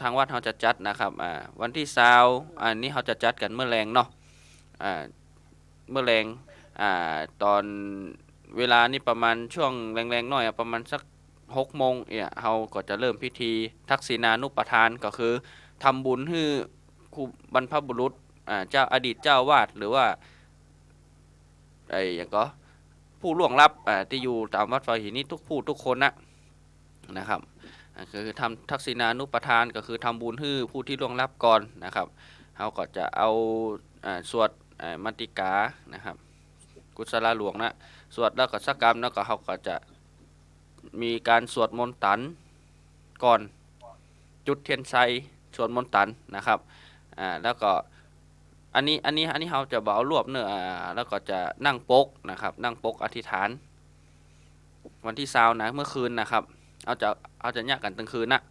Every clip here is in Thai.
ทางวัดเขาจะจัดนะครับวันที่20อันนี้เขาจะจัดกันเมื่อแรงเนาะอ่าเมื่อแรงตอนเวลานี่ประมาณช่วงแรงๆหน่อยประมาณสัก6 โมงเนี่ยเขาก็จะเริ่มพิธีทักษิณานุปทานก็คือทำบุญให้ครูบรรพบุรุษเจ้าอดีตเจ้าวาดหรือว่าอย่างก็ผู้ล่วงลับที่อยู่ตามวัดฝายหินนี่ทุกคนนะครับคือทำทักษิณานุปทานก็คือทำบุญให้ผู้ที่ล่วงลับก่อนนะครับเขาก็จะเอาสวดมัตติกานะครับกุศลหลวงนะสวดแล้วก็สักกรรมแล้วก็เขาก็จะมีการสวดมนต์ตันก่อนจุดเทียนชัยสวดมนต์ตันนะครับแล้วก็อันนี้เขาจะเอารวบเนื้อแล้วก็จะนั่งปกนะครับนั่งปกอธิษฐานวันที่20นะเมื่อคืนนะครับเอาจะแยกกันตั้งคืนนะ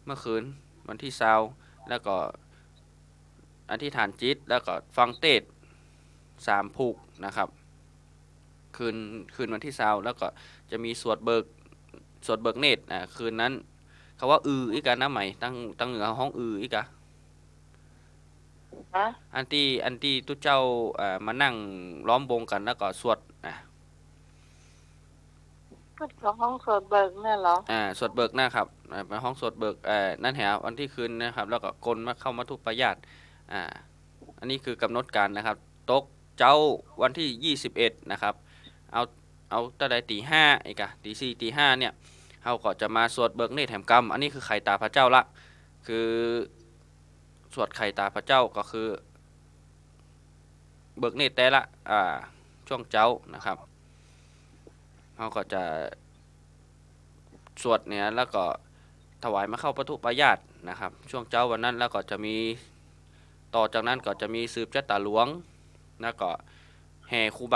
เมื่อคืนวันที่20แล้วก็อธิษฐานจิตแล้วก็ฟังเทศน์3ผูกนะครับคืนวันที่20แล้วก็จะมีสวดเบิกเนตรคืนนั้นเขาว่าอีกานะใหม่ตั้งเหนือห้องอีกาอันที่ตุเจ้ามานั่งล้อมวงกันแล้วก็สวดก็ห้องสวดเบิกเนี่ยเหรอสวดเบิกนะครับเป็นห้องสวดเบิกนั่นแหละวันที่คืนนะครับแล้วก็กลมาเข้ามาทุกประหยัดอันนี้คือกำหนดการนะครับตกเจ้าวันที่21นะครับเอาตั้งแต่ตี 5อีกอะตี 4ตี 5เนี่ยเขาก็จะมาสวดเบิกเนตรแห่งกรรมอันนี้คือไข่ตาพระเจ้าละคือสวดไข่ตาพระเจ้าก็คือเบิกเนตรแต่ละช่วงเจ้านะครับเขาก็จะสวดเนี่ยแล้วก็ถวายมาเข้าปทุปายาตนะครับช่วงเจ้าวันนั้นแล้วก็จะมีต่อจากนั้นก็จะมีสืบเจ้าตาหลวงแล้วก็แห่ครูบ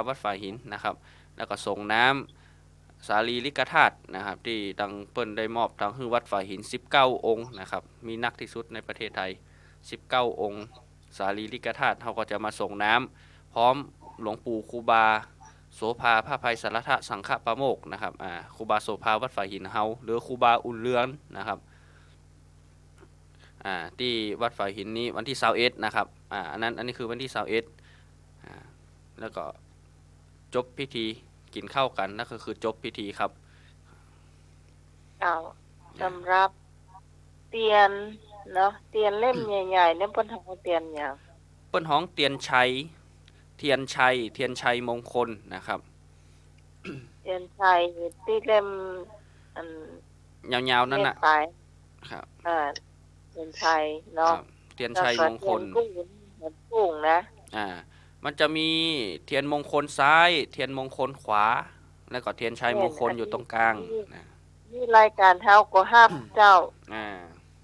วัดฝ่ายหินนะครับแล้วก็ส่งน้ำสารีริกธาตุนะครับที่ตังเปิ้นได้มอบทางวัดฝ่ายหิน19องค์นะครับมีนักที่สุดในประเทศไทย19องค์สารีริกธาตุเขาก็จะมาส่งน้ำพร้อมหลวงปู่ครูบาโสภาพระภัยสารทะสังฆปาโมกนะครับครูบาโสภาวัดฝ่ายหินเฮาหรือครูบาอุ่นเรือนนะครับที่วัดฝ่ายหินนี้วันที่21นะครับอันนี้คือวันที่21แล้วก็จบพิธีกินข้าวกันนั่นก็คือจบพิธีครับสำหรับเตียนเนาะเตียนเล่มใหญ่ๆเนี่ยเปิ้นทำเตียนอย่างเปิ้นฮ้องเทียนชัยมงคลนะครับเตียนชัยที่เล่มอันยาวๆนั่นน่ะครับเตียนชัยเนาะเทียนชัยมงคลกุ้งนะมันจะมีเทียนมงคลซ้ายเทียนมงคลขวาแล้วก็เทียนชัยมงคลอยู่ตรงกลางนี่รายการเฮาก็ฮับเจ้า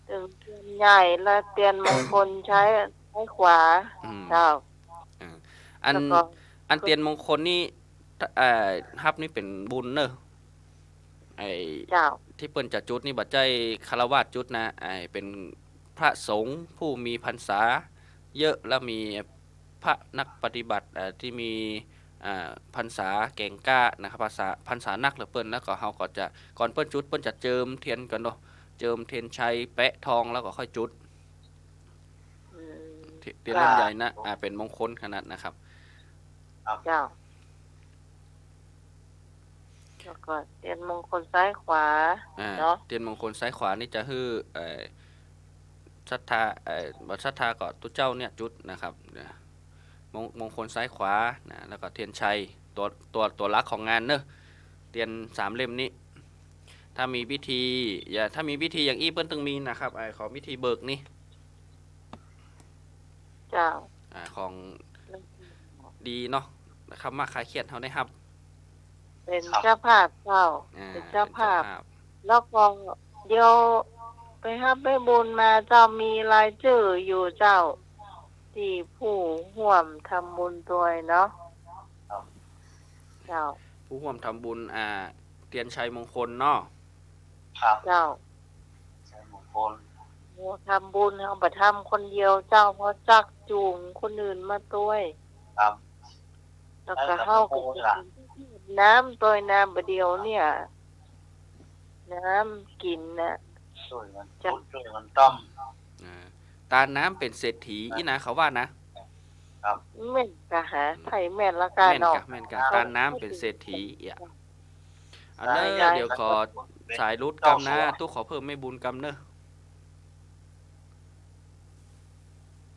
ถึงเทียนใหญ่และเทียนมงคลใช้ขวาเจ้าอันเทียนมงคลนี่ฮับนี่เป็นบุญเนอะที่เปิ้นจะจุดนี่บัดใจคารวะจุดนะเป็นพระสงฆ์ผู้มีพรรษาเยอะแล้วมีพระนักปฏิบัติที่มีพรรษาเก่งกล้านะครับพรรษานักเหลือเปิ้นแล้วก็เฮาก็จะก่อนเปิ้นจุดเปิ้นจะเจิมเทียนกันเนาะเจิมเทียนชัยแปะทองแล้วก็ค่อยจุดเทียนเล่มใหญ่นะเป็นมงคลขนาดนะครับเจ้าแล้วก็เทียนมงคลซ้ายขวาเนาะเทียนมงคลซ้ายขวานี่จะฮื้อศรัทธาบ่ศรัทธาก็ตุเจ้าเนี่ยจุดนะครับมงคลซ้ายขวานะแล้วก็เทียนชัยตัวหลักของงานเนอะเทียน3เล่มนี้ถ้ามีพิธีอย่างอี้เปิ้นต้องมีนะครับขอพิธีเบิกนี่เจ้าของดีเนาะนะครับมาคลายเครียดเฮาได้ครับเป็นเจ้าภาพเจ้าเป็นเจ้าภาพแล้วก็เดี๋ยวไปรับไปบุญมาเจ้ามีรายชื่ออยู่เจ้าที่ผู้ร่วมทำบุญด้วยเนาะเจ้าผู้ร่วมทำบุญเทียนชัยมงคลเนาะเจ้าชัยมงคลทำบุญเฮาบ่ทำคนเดียวเจ้าเพราะจักจูงคนอื่นมาด้วยครับแล้วก็เฮาก็น้ำตัวน้ำบ่เดียวเนี่ยน้ำกินน่ะ ช่วยกันพูดช่วยกันต้อม อ่าตาน้ำเป็นเศรษฐีอีนะเขาว่านะ แม่นกะหาไทยแม่นละกัน แม่น เนาะ กะแม่นกะตาน้ำเป็นเศรษฐีอ่ะอันเนอ ได้ เดี๋ยวขอสายรุดกำนะตู้ขอเพิ่มไม่บุญกำเนอะ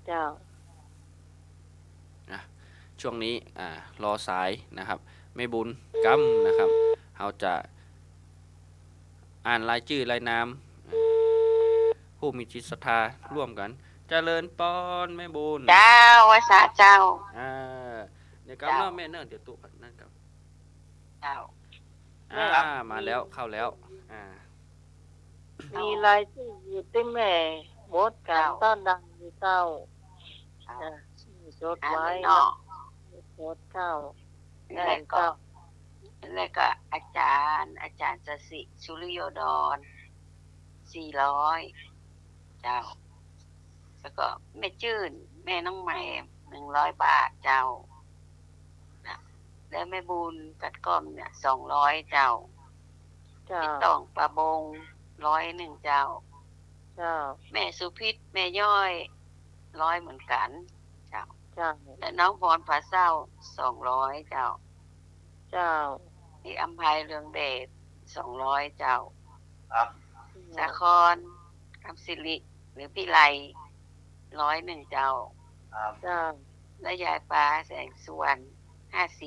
เจ้า ช่วงนี้รอสายนะครับไม่บุญกำนะครับเราจะอ่านรายชื่อรายนามผู้มีจิตศรัทธาร่วมกันเจริญปอนแม่บุญ เจ้าวาสาเจ้า อ่าเดี๋ยวกำเนอะแม่เนอะเดี๋ยวตู้นั่นกับ เจ้า มาแล้วเข้าแล้วมีรายชื่ออยู่ที่แม่หมดการต้อนรับอยู่เจ้า เจ้า จ้ะจด อ่าน ไว้ เนาะ จดเจ้า แล้วก็อาจารย์สสิสุริโยดร400เจ้า แล้วก็แม่จื้นแม่น้องใหม่100 บาทเจ้านะแล้วแม่บุญกัดก้อมเนี่ย200เจ้า เจ้า พี่ต้องปลาบง101เจ้า เจ้า แม่สุพิษแม่ย่อย100เหมือนกันเจ้า เจ้า และน้องพรผาเศร้า200เจ้า เจ้า พี่อัมภัยเรืองเดช200เจ้า ครับ สาครคำสิริหรือพี่ไล101เจ้า ครับ เจ้า และยายปลาแสงสุวรรณ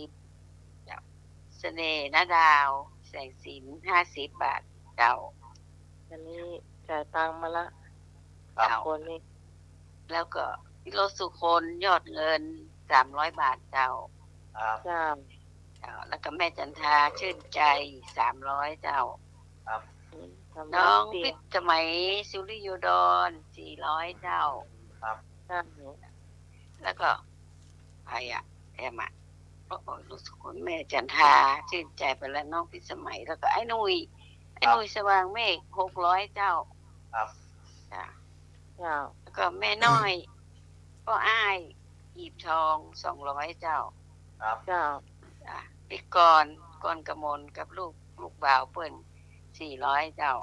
50เจ้าเสน่ห์นาดาวแสงสิน50 บาทเจ้า อันนี้จ่ายตังค์มาละ เจ้า คนนี้ แล้วก็พี่รถสุคนยอดเงิน300 บาทเจ้า ครับ เจ้า เจ้า แล้วก็แม่จันทาชื่นใจ300เจ้า ทำ น้อง เตี พิ ย ษสมัยสุริโยดร400เจ้า เจ้า แล้วก็ใครอะแอมอะโอ้โหรู้สึกคุณแม่จันทาชื่นใจไปแล้วน้องพิษสมัยแล้วก็ไอ้หนุ่ยสว่างเมฆ600เจ้า ครับ จ้ะ เจ้า แล้วก็แม่น้อย ก็อ้ายหีบทอง200เจ้า ครับ เจ้า จ้ะพี่กรกมลกับลูกบ่าวเปิ้น400เจ้า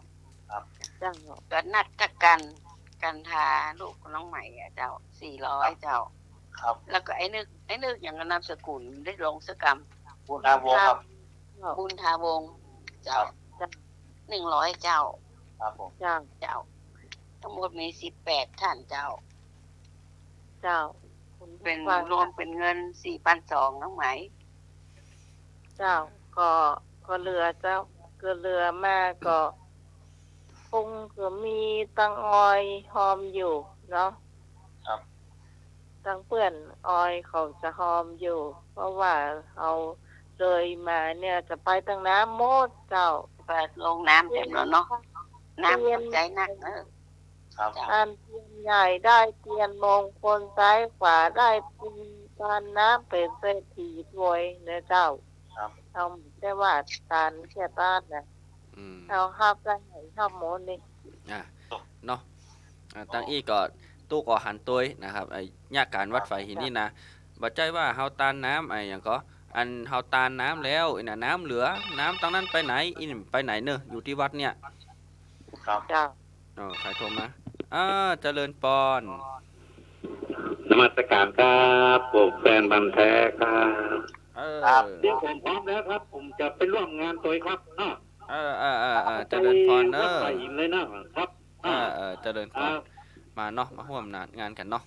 เจ้า ก็นัดกันทาลูกน้องใหม่อะเจ้า400เจ้า ครับ แล้วก็ไอ้นึกอย่างกับนามสกุลได้ลงสกรรม พูดนาวงครับ บุญทาวงศ์เจ้า100เจ้า ครับผม เจ้า เจ้า ทั้งหมดมี18ท่านเจ้า เจ้าคุณ เป็น ฟัง รวมเป็นเงิน4,200น้องไหม เจ้า ก็เรือเจ้าก็เรือมาก็คงก็มีตังออยหอมอยู่เนาะ ครับ ตังเปื่อนออยเขาจะหอมอยู่ เพราะว่าเอาเลยมาเนี่ยจะไปตังน้ำโมดเจ้า ไปลงน้ำเต็มแล้วเนาะน้ำตกใจนักครับ อันเทียนใหญ่ได้เทียนมงคลซ้ายขวาได้ปุญตานน้ำเป็นเศรษฐีรวยนะเจ้า ครับ เอาแต่ว่าตานแค่ตานนะ อืม เอาห้าบได้ไหนห้าบโมดนี่ เนาะตั้งอีก็ตู้ก่อหันตัวนะครับไอ้ยากการวัดไฟหินนี่นะบัดใจว่าเฮาตานน้ำไอ้อย่างก็อันเฮาตานน้ำแล้วไอ้น่ะน้ำเหลือน้ำตรงนั้นไปไหนอีนี่ไปไหนเนอะอยู่ที่วัดเนี่ย ครับ เจ้า ใครโทรมาเจริญปอน นมัสการครับผมแฟนบันธุ์แท้ครับ ครับ เดี๋ยวผมพร้อมแล้วครับ ผมจะไปร่วมงานตัวครับเนาะ เจริญพรเน วั อะ ดไผ่หินเลยนะครับ เจริญพรมาเนาะมาร่วมงานกันเนาะ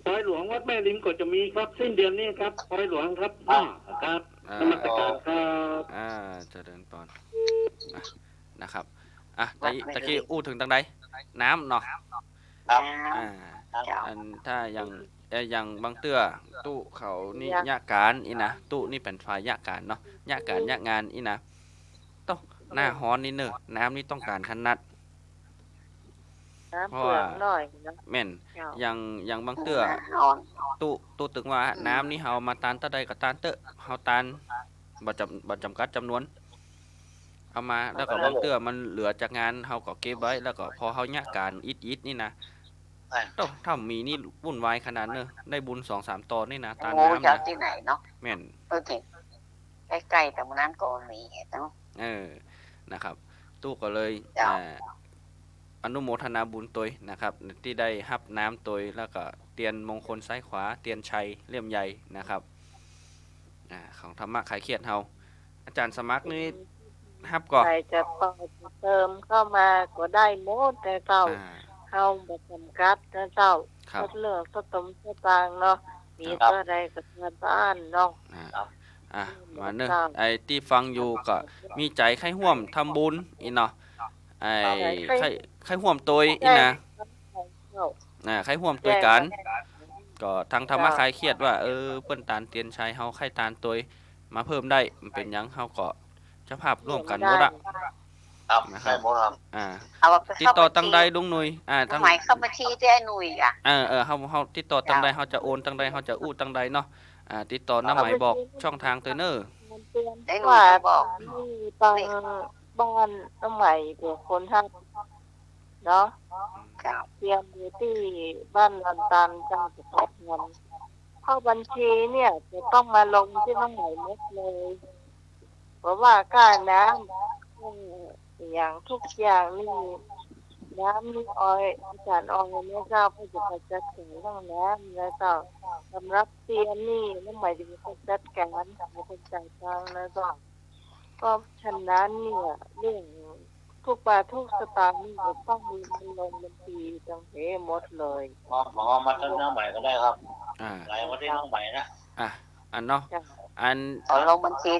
ซอยหลวงวัดแม่ริมก็จะมีครับสิ้นเดือนนี้ครับซอยหลวงครับครับนมัสการครับ เจริญปอนนะครับตะกี้อู้ถึงตังใดน้ำเนาะ ครับ เจ้า อันถ้าอย่างบางเตื้อตู้เขานี่ยากการอีนะตู้นี่เป็นฝ่ายยากการเนาะยากการยากงานอีนะต้องหน้าฮ้อนนี่เนอะน้ำนี่ต้องการขนาด น้ำเปลือกหน่อยนะ แม่น เจ้า อย่างบางเตื้อ อ่อน ตู้ตึงว่าน้ำนี่เฮามาตานตะใดก็ตานเตอะเฮาตานบ่จำกัดจำนวนเอามาแล้วก็บางเตื้อมันเหลือจากงานเฮาก็เก็บไว้แล้วก็พอเฮายากการอิดนี่นะถ้ามีนี่วุ่นวายขนาดเนอะได้บุญ 2-3 ตอนนี่นะตาน โอ้ น้ำ จะ นะ ที่ไหนเนาะ แม่น โอเคใกล้ๆแต่มันนั้นก็มีเนาะ นะครับตู้ก็เลย เจ้า นุโมทนาบุญตัวนะครับที่ได้รับน้ำตัวแล้วก็เตียนมงคลซ้ายขวาเตียนชัยเลี่ยมใหญ่นะครับของธรรมะคลายเครียดเฮาอาจารย์สมัครนี่รับก่อน ใครจะต่อจะเติมเข้ามาก็ได้หมดแต่เจ้า เข้าบ่จำกัดนะเจ้า ครับ เลือกสตมสตางค์เนาะมีเท่าใดก็เงินบ้านเนาะ มาเนอะไอ้ที่ฟังอยู่ก็มีใจใครห่วมทำบุญอีเนาะไอ้ใครห่วมตัวอีนะใครห่วมตัวกัน ก็ทางธรรมะคลายเครียดว่าเปิ้นตานเตียนชัยเฮาใครตานตัวมาเพิ่มได้มันเป็นหยังเฮาก็เจ้าภาพร่วมกันหมดอะ ครับใช่หมดครับ เอาไป ติดต่อตั้งใดลุงหนุ่ยทำ ทั้ง ไมเข้าบัญชีที่ไอ้หนุ่ยอ่ะ เฮาติดต่อตั้งใดเฮาจะโอนตั้งใดเฮาจะอู้ตั้งใดเนาะติดต่อน้าไหมบอกช่องทางตัวเนอร์ ไอ้หนุ่ยก็บอก มีตังบ้านน้องใหม่เดี๋ยวคนทำเนาะ ครับ เตรียมอยู่ที่บ้านลันตันจังหวัดสุพรรณเข้าบัญชีเนี่ยจะต้องมาลงที่น้องใหม่หมดเลยเพราะว่าค่าน้ำอย่างทุกอย่างนี่น้ำนี่ออยอาจารย์ออยเนี่ยเจ้าเพื่อจะไปจัดการเรื่องน้ำนะเจ้าสำหรับเตียนนี่น้องใหม่จะเป็นคนจัดการเป็นคนจ่ายตังค์นะเจ้าก็ฉะนั้นเนี่ยเรื่องทุกบาททุกสตางค์นี่จะต้องมีมันลงบัญชีจังเหหมดเลย หมอมาที่น้องใหม่ก็ได้ครับ ไห ไหลมาที่น้องใหม่นะ อันเนาะอัน เอาลงบัญชี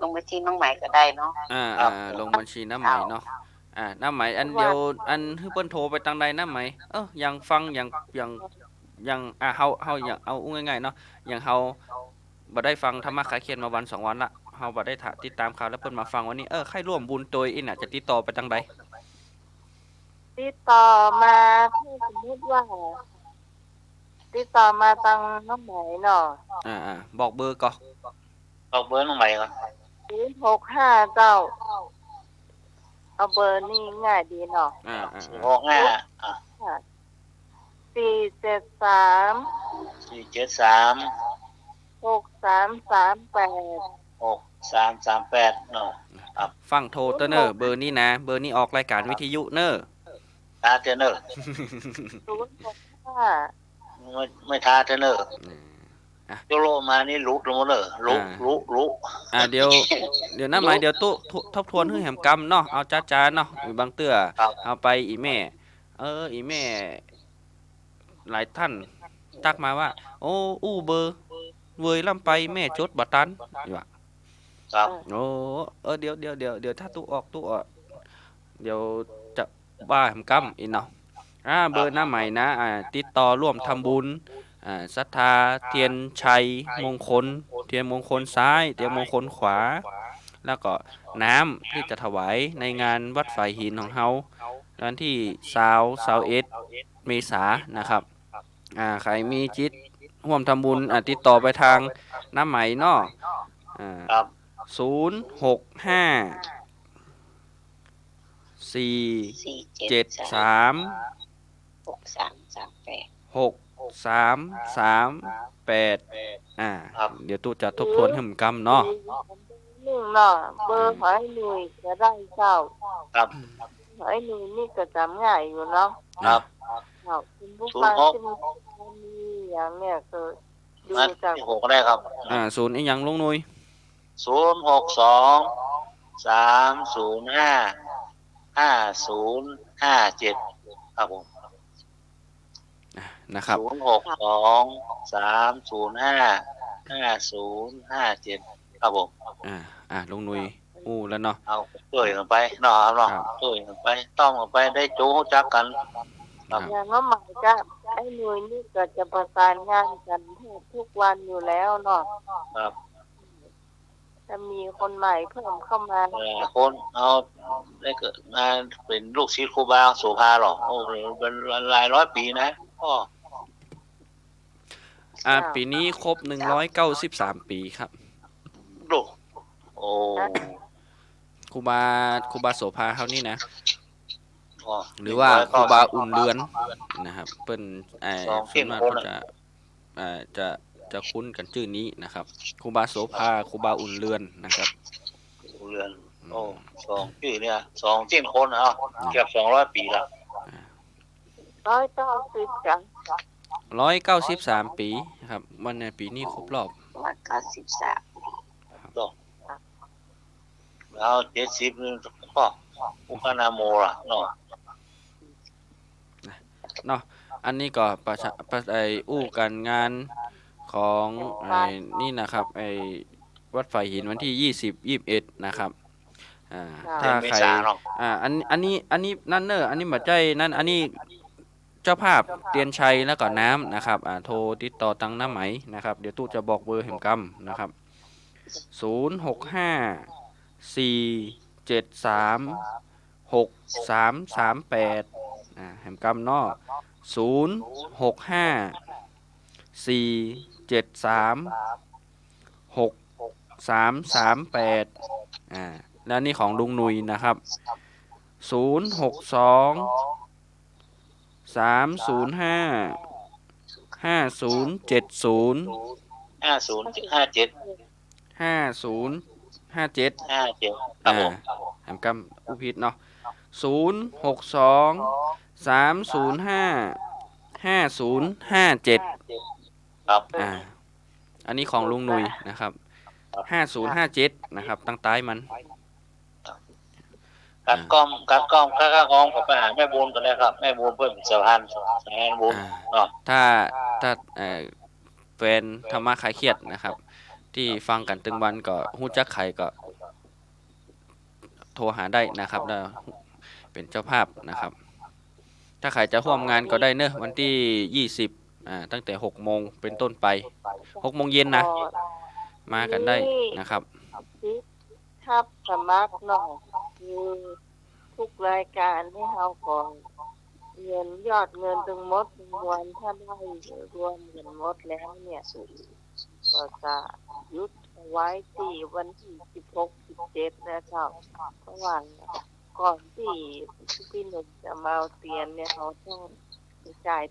น้องใหม่ก็ได้เนาะ ลงบัญชีน้าไหมเนาะน้าไหมอันเดียวอันคือเปิ้นโทรไปทางใดน้าไหมยังฟังยังเฮาอย่างเอาง่ายๆเนาะอย่างเฮาบ่ได้ฟังธรรมะคลายเครียดมาวัน2 วันละเฮาบ่ได้ติดตามข่าวแล้วเพิ่นมาฟังวันนี้ใครร่วมบุญตัวอีน่ะจะติดต่อไปทางใด ติดต่อมาถ้าสมมติว่าติดต่อมาทางน้องไหมเนาะ บอกเบอร์ก่อน บอกเบอร์น้องใหม่ก่อน 065เจ้าเอาเบอร์นี่ง่ายดีเนาะ 65 473 473 6338 6338เนาะ ฟังโทรเตอร์เนอร์เบอร์นี้นะเบอร์นี้ออกรายการวิทยุเนอร์ ทาเทรนเนอร์ 065 ไม่ทาเทรนเนอร์โยโรมานี่ลุกลงมาเลยลุก เดี๋ยวน้าไหมเดี๋ยวตู้ทบทวนให้แหมกำเนาะเอาจ้าเนาะบางเตื้อเอาไปอีแม่อีแม่หลายท่านตักมาว่าโอ้อู้เบอร์เวยลำไปแม่จดบัตันอยู่ว่า ครับ โอ้เดี๋ยวถ้าตู้ออกเดี๋ยวจะบ้าแหมกำอีเนาะเบอร์หน้าใหม่นะติดต่อร่วมทำบุญศรัทธาเทียนชัยมงคลเทียนมงคลซ้ายเทียนมงคลขวาแล้วก็น้ำที่จะถวายในงานวัดฝ่ายหินของเฮาวันที่21 เมษายนนะครับใครมีจิตร่วมทำบุญติดต่อไปทางน้ำไหมเนาะครับ065 473 6338เดี๋ยวตู้จะทบทวนให้ผมกำเนาะ 1เนาะเบอร์หอยหนุ่ยก็ได้เจ้า ครับ หอยหนุ่ยนี่ก็จำง่ายอยู่เนาะ ครับ คุณผู้ฟังที่มีอย่างเนี่ยก็ดู นั่น จาก ที่6ก็ได้ครับ ศูนย์อีหยังลุงนุ้ย 062 305 5057ครับผม นะครับ 062 305 5057ครับผม ลุงนุ้ยอู้แล้วเนาะ เอาช่วยกันไปเนาะครับเนาะช่วยกันไปต้องกันไปได้จู้จักกัน อย่างว่าหมายจะไอ้หน่วยนี่ก็จะประสานงานกันทุกวันอยู่แล้วเนาะ ครับ จะมีคนใหม่เพิ่มเข้ามา คนเอาได้เกิดมาเป็นลูกศิษย์ครูบาโสภาหรอโอ้เป็นหลายร้อยปีนะพ่อ ปีนี้ครบ193 ปีครับ ลูกโอ้ ครูบาโสภาเฮานี่นะ พ่อ หรือว่าครูบาอุ่นเรือนนะครับเปิ้นส่วนมากก็จะคุ้นกันชื่อนี้นะครับครูบาโสภาครูบาอุ่นเรือนนะครับ เรือนโอ้2 ชื่อเนี่ย2 คนเกือบ200 ปีแล้ว 190กัน 193 ปีครับวันในปีนี้ครบรอบ 193 แล้ว70นี่ก็อุคนาโมล่ะเนาะ เนาะอันนี้ก็อู้กันงานของนี่นะครับวัดไฟหินวันที่20-21นะครับถ้า เม ใคร ษาเนาะ อันนี้นั่นเนอะอันนี้บัดใจนั่นอันนี้เจ้าภาพเตียนชัยแล้วก็น้ำนะครับโทรติดต่อตังน้ำไหมนะครับเดี๋ยวตู้จะบอกเบอร์แห่งกรรมนะครับ065-473-6338แห่งกรรมเนาะ065-473-6338แล้วนี่ของลุงหนุยนะครับ062-305-5070 5057 5057ครับผม แหมกำอุพิษเนาะ062-305-5057ครับ อันนี้ของลุงหนุยนะครับ5057นะครับตั้งใต้มัน กัดกล้องก็ไปหาแม่บูนกันเลยครับแม่บูนเพิ่มสะพานแม่บูนเนาะ ถ้าแฟนธรรมะคลายเครียดนะครับ ที่ฟังกันตึงวันก็ฮู้จักไขก็โทรหาได้นะครับแล้วเป็นเจ้าภาพนะครับ ถ้าใครจะร่วมงานก็ได้เนอะวันที่20ตั้งแต่6โมงเป็นต้นไป6โมงเย็นนะมากันได้นะครับ ครับสมัครเนาะคือทุกรายการที่เฮาก็เงินยอดเงินทั้งหมดรวมถ้าได้รวมเงินหมดแล้วเนี่ยก็จะยุดเอาไว้ที่วันที่16-17นะครับเพราะว่าก่อนที่หนึ่งจะมาเอาเตียนเนี่ยเขาต้องไปจ่าย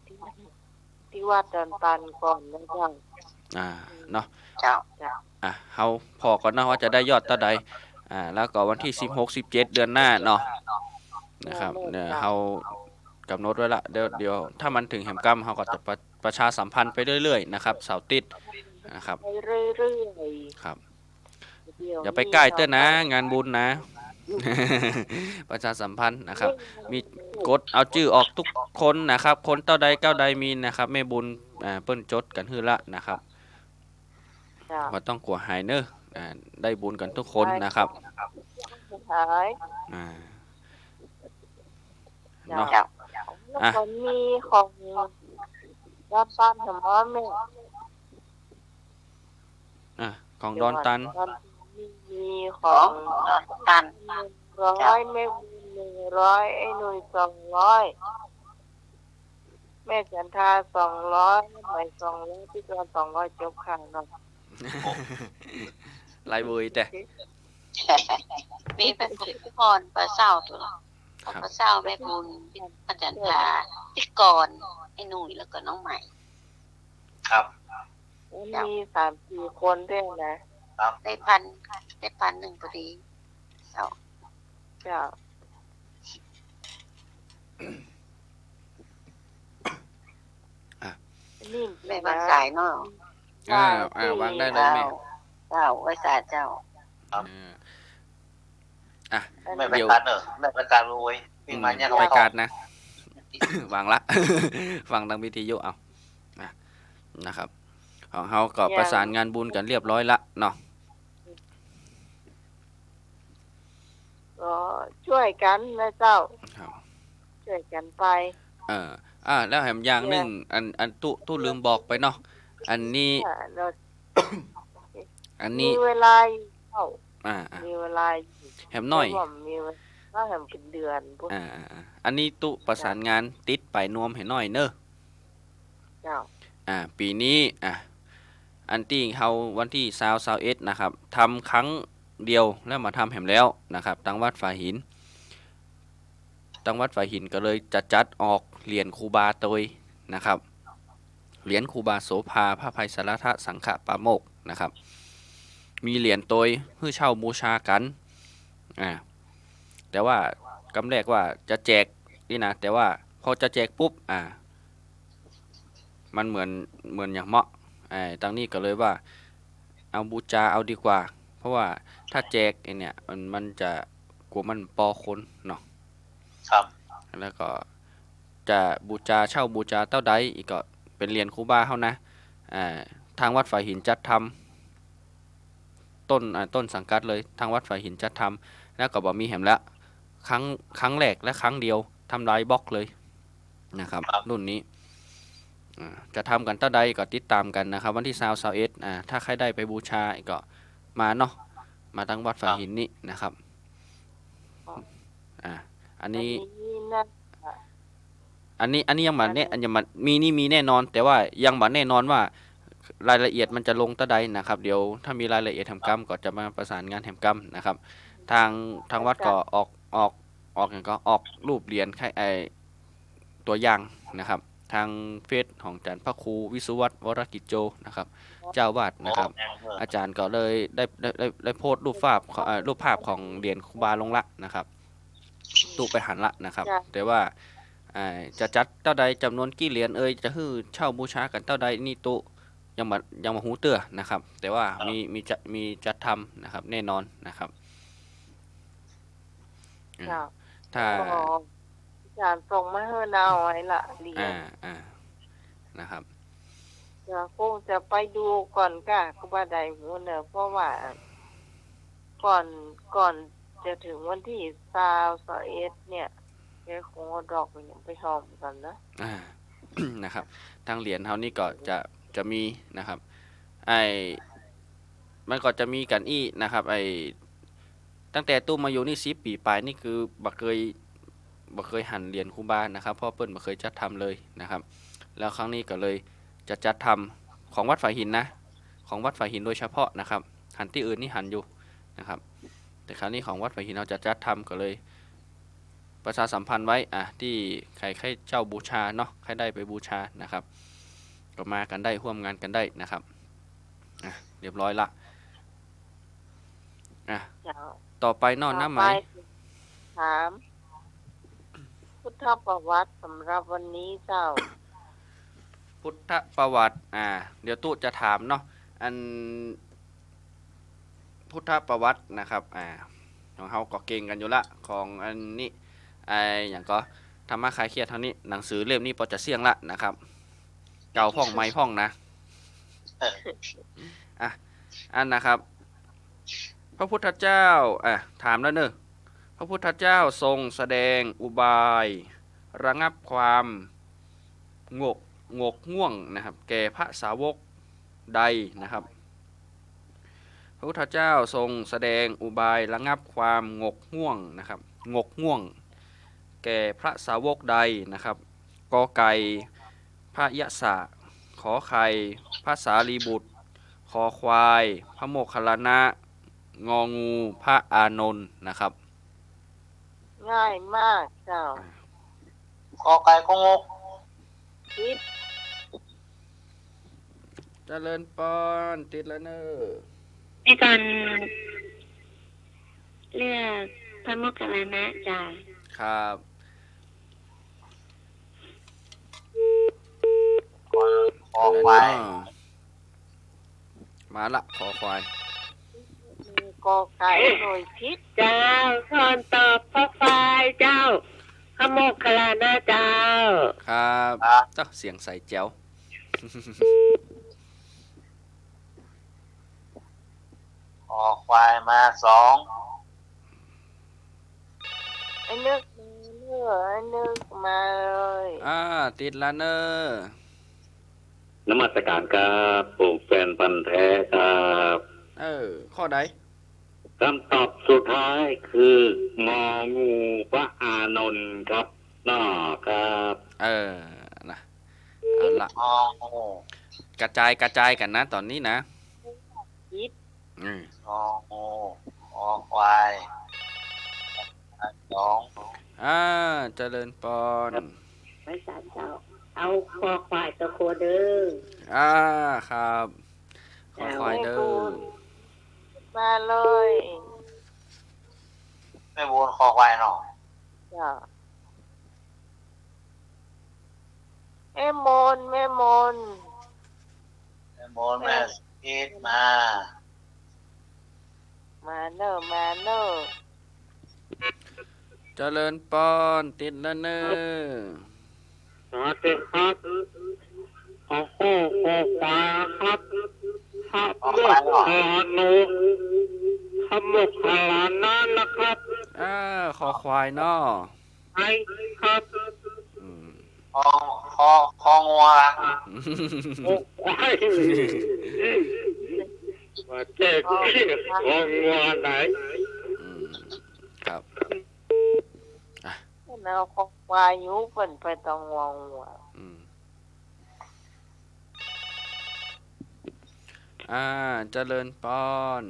ที่วัดดอนตันก่อนนะเจ้า เนาะ เจ้า เฮาพอก่อนเนาะว่าจะได้ยอดเท่าใดแล้วก็วันที่16-17เดือนหน้าเนาะนะครับเนี่ยเฮากำหนดไว้ละเดี๋ยวถ้ามันถึงแหมกรรมเฮาก็จะประชาสัมพันธ์ไปเรื่อยๆนะครับเสาร์ติดนะครับ ไปเรื่อยๆ ครับ เดี๋ว อย่าไปใกล้เต้นนะงานบุญนะ ประชาสัมพันธ์นะครับ มีกดเอาชื่อออกทุกคนนะครับ คนเต้าใดเก้าใดมีนะครับแม่บุญเปิ้นจดกันฮือละนะครับ จ้ะ บ่ต้องกลัวหายเนอะได้บุญกันทุกคนนะครับ หาย อ่า จ้ะ เนาะ เจ้า แล้วก็มีของรับบ้านธรรมะแม่ ของดอนตัน มีข ข อ อง งตัน 100แม่บุญ100ไอ้หนุ่ย200แม่จันทา200ใหม่200พี่กร200จบข่าวเนาะ ลายบุยแต่ มีเป็นพรปลาเศร้าตัวละ ครับ ปลาเศร้าแม่บุญอาจารย์ทาพิกรไอ้หนุ่ยแล้วก็น้องใหม่ ครับ มี3-4คนด้วยนะ ได้พันหนึ่งพอดีเศร้า จ้ะนี่ แม่บางสายเนาะ วางได้เลยแม่ เจ้าไว้สาเจ้า ไม่ไปการไม่ไปการรวยมีมาเนี่ย ไปการนะ วางละ ฟังทางวิทยุเอานะครับของเฮาก็ประสานงานบุญกันเรียบร้อยละเนาะ ก็ช่วยกันนะเจ้า ครับ ช่วยกันไป แล้วแถมอย่างหนึงอันตู้ลืมบอกไปเนาะอันนี้ เรา อัน มี นี้ เวลาอยู่เจ้า มีเวลาอยู่ แถมหน่อย เพราะว่ามีเวลาถ้าแถมเป็นเดือนพวก อันนี้ตู้ประสานงานติดไปนวมให้หน่อยเนอะ เจ้า ปีนี้อันที่เฮาวันที่21นะครับทำครั้งเดียวแล้วมาทำแหมแล้วนะครับตังวัดฝาหินก็เลยจะจัดออกเหรียญครูบาโตยนะครับเหรียญครูบาโสภาพระภัยสารทะสังฆปาโมกข์นะครับมีเหรียญโตยให้เช่าบูชากันแต่ว่ากำแรกว่าจะแจกนี่นะแต่ว่า อจะแจกปุ๊บมันเหมือนอย่างเหมาะตั้งนี้ก็เลยว่าเอาบูชาเอาดีกว่า เพราะว่าถ้าแจกไอ้เนี่ยมันจะกลัวมันปอคนเนาะ ครับ แล้วก็จะบูชาเช่าบูชาเต้าใดอีกก็เป็นเหรียญครูบาเฮานะทางวัดฝ่ายหินจัดทำต้นสังกัดเลยทางวัดฝ่ายหินจัดทำแล้วก็บ่มีแหมแล้วครั้งแรกและครั้งเดียวทำลายบล็อกเลยนะครับรุ่นนี้จะทำกันเต้าใดก็ติดตามกันนะครับวันที่21ถ้าใครได้ไปบูชาก็มาเนาะมาตั้งวัดฝ่ายหินนี้นะครับอันนี้ยังมาเนี่ยยังมามีแน่นอน แต่ว่ายังบ่แน่นอนว่ารายละเอียดมันจะลงตะใดนะครับเดี๋ยวถ้ามีรายละเอียดแห่งกรรมก็จะมาประสานงานแห่งกรรมนะครับ ทางวัดก็ออกอย่างก็ออกรูปเหรียญตัวอย่างนะครับ ทางเฟซของอาจารย์พระครูวิสุวัฒน์วรกิจโจนะครับ เจ้าวาดนะครับ อาจารย์ก็เลยได้โพสต์รูปภาพของเหรียญครูบาลงละนะครับตูไปหันละนะครับ แต่ว่าจะจัดเต้าใดจำนวนกี่เหรียญจะฮื้อเช่าบูชากันเต้าใดนี่ตุยังมาหูเตื้อนะครับ แต่ว่ามีจัดทำนะครับแน่นอนนะครับถ้าอาจารย์ส่งมาให้เราไว้ละเหรียญนะครับคงจะไปดูก่อนก็ครูบาใดหูเนอะเพราะว่าก่อนจะถึงวันที่21เนี่ยแกคงเอาดอกไปหอมกันนะนะครับทางเหรียญเฮานี่ก็จะมีนะครับมันก็จะมีกันนะครับตั้งแต่ตู้มาอยู่นี่10 ปีปลายนี่คือบ่เคยหันเหรียญครูบานะครับเพราะเปิ้นบ่เคยจัดทำเลยนะครับ แล้วครั้งนี้ก็เลยจะจัดทำของวัดฝ่ายหินนะของวัดฝ่ายหินโดยเฉพาะนะครับหันที่อื่นนี่หันอยู่นะครับแต่ครั้งนี้ของวัดฝ่ายหินเราจะจัดทำก็เลยประชาสัมพันธ์ไว้ที่ใครเจ้าบูชาเนาะใครได้ไปบูชานะครับก็มากันได้ร่วมงานกันได้นะครับเรียบร้อยละต่อไปนอนน้ำไหมถามพุทธประวัติสำหรับวันนี้เจ้าพุทธประวัติเดี๋ยวตู้จะถามเนาะอันพุทธประวัตินะครับของเฮาก็เก่งกันอยู่ละของอันนี้อย่างก็ธรรมะคลายเครียดเท่านี้หนังสือเล่มนี้พอจะเสี่ยงละนะครับเก่าพ่องไม้พ่องนะอันนะครับพระพุทธเจ้าถามแล้วเนอะพระพุทธเจ้าทรงแสดงอุบายระงับความงกง่วงนะครับแก่พระสาวกใดนะครับพระพุทธเจ้าทรงแสดงอุบายระงับความงกง่วงนะครับงกง่วงแก่พระสาวกใดนะครับกอไก่พระยะสะขอไข่พระสารีบุตรคอควายพระโมคคัลลานะงองูพระอานนท์นะครับง่ายมากเจ้ากอไก่กงกคิดเจริญปอนติดแล้วเนอะในการเลือกพระโมคคัลลานะจ้ะครับคอควายมาละคอควายกอไก่หน่วยพิษเจ้าคอนตอบพระควายเจ้าพระโมคคัลลานะเจ้าครับเจ้าเสียงใสแจ๋วคอควายมา2ไอ้นึกมาเลยติดแล้วเนอะนมัสการครับผมแฟนพันธุ์แท้ครับข้อใดคำตอบสุดท้ายคืององูพระอานนท์ครับครับนะเอาละกระจายกันนะตอนนี้นะงองูคอควายเจริญปอนไม่สานเจ้าเอาคอควายตัวโคเด้อครับคอควายเด้อมาเลย ไม่บูนคอควายเนาะ แม่มนแม่มน แม่โมนแม่คิดมา มาเนอะมาเนอะ เจริญปอนติดละเนอ สวัสดีครับขอคู่ขอควายครับข้าพเจ้าขอหนูขมุกขลานั่นนะครับ คอควายเนาะ ไอ้ครับ อืม คองัว โอ้ควายว่าเจ๊กี้ของวัวไหน อืมครับ แนวของวายุเปิ่นไปตองงวงหัว อืมเจริญปอน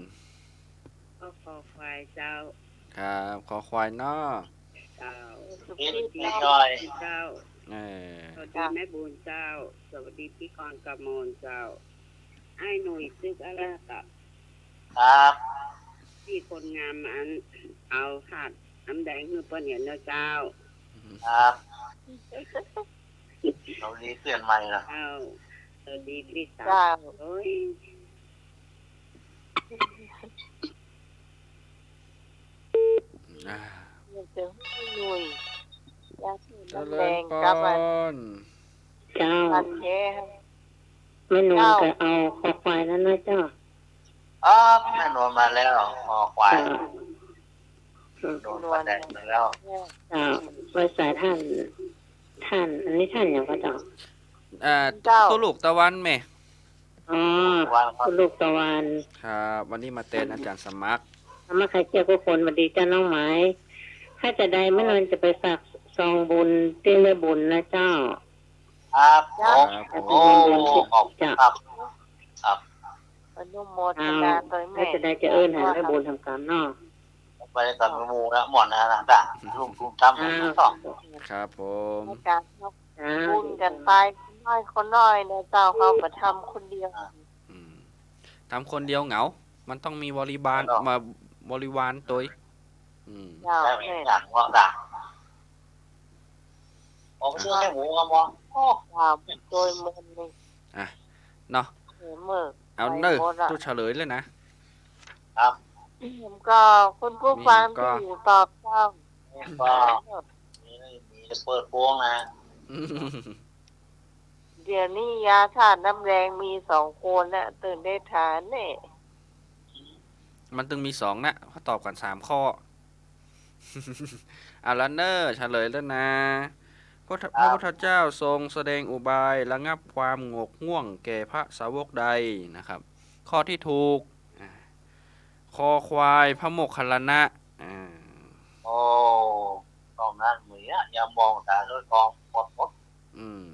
ก็ขอควายเจ้า ครับคอควายเนาะ เจ้า สุ คิด ขี นิดหน่อย เจ้า เออ สวัสดีแม่บุญเจ้า สวัสดีพี่กรณ์กำมลเจ้า ไอ้หนุ่ยซึกอะไรกับ ครับ พี่คนงามอันเอาขาดน้ำแดงคือเปิ้นเนี่ยเนอะเจ้า ครับเราดีเปลี่ยนใหม่ละ เจ้าสวัสดีพี่สาว เจ้า โอ้ย อ่า มันจะให้หนุ่ยยาสี เจ น้ำ ริ แด ญ ง ป กับอั อน น เจ้า ปันแท้ แม่นวลก็เอาขอควายแล้วนะเจ้า แม่นวลมาแล้วคอควาย เจ้า โดนประแดงมาแล้ว เจ้าบริษัทท่าน อันนี้ท่านอย่างก็เจ้า ตัวลูกตะวันแม่ อ๋อ วันครับ คุณลูกตะวัน ครับ วันนี้มาเต้นอาจารย์สมัคร ทำมาใครเจ้าผู้คนสวัสดีเจ้าน้องไม้ถ้าจะได้แม่นวลจะไปฝากซองบุญที่แม่บุญนะเจ้า ครับโอ้ขอบคุณครับ อนุโมท เอา นาโดย ถ้า แม่ จะได้จะเอิ้นหาแม่บุญทำการเนาะ ไปกับหมูแล้วหมอนนะด่าลุงทำ อ้าว ต่อ ครับผม ในการท อ้า ำ ว บุญกันไปคนน้อยนะเจ้าเขาประทำคนเดียว อืมทำคนเดียวเหงา มันต้องมีบริบาลมาบริวารตัวอืม เจ้า ได้ แม่ อยากว่าด่าผมซื้อให้หมูกับมอโอ้ เจ้าโดยมนต์นี่ เนาะ เหมือก เอาเนอตู้เฉลยเลยนะ ก็คุณผู้ฟังที่อยู่ตอบเจ้า ก็มีเปิดโปงนะ เดี๋ยวนี้ยาธาตุน้ำแดงมี2 คนน่ะตื่นได้ทานเนี่ย มันตึงมี2นะเขาตอบกัน3 ข้อ อาลันเนอร์เฉลยแล้วนะพระพุทธเจ้าทรงแสดงอุบายระงับความงกง่วงแก่พระสาวกใดนะครับ ข้อที่ถูกคอควายพระโมคคัลลานะอ่า โอ้ตองนั้นเหมือนยามองตาด้วยกองหมด อืม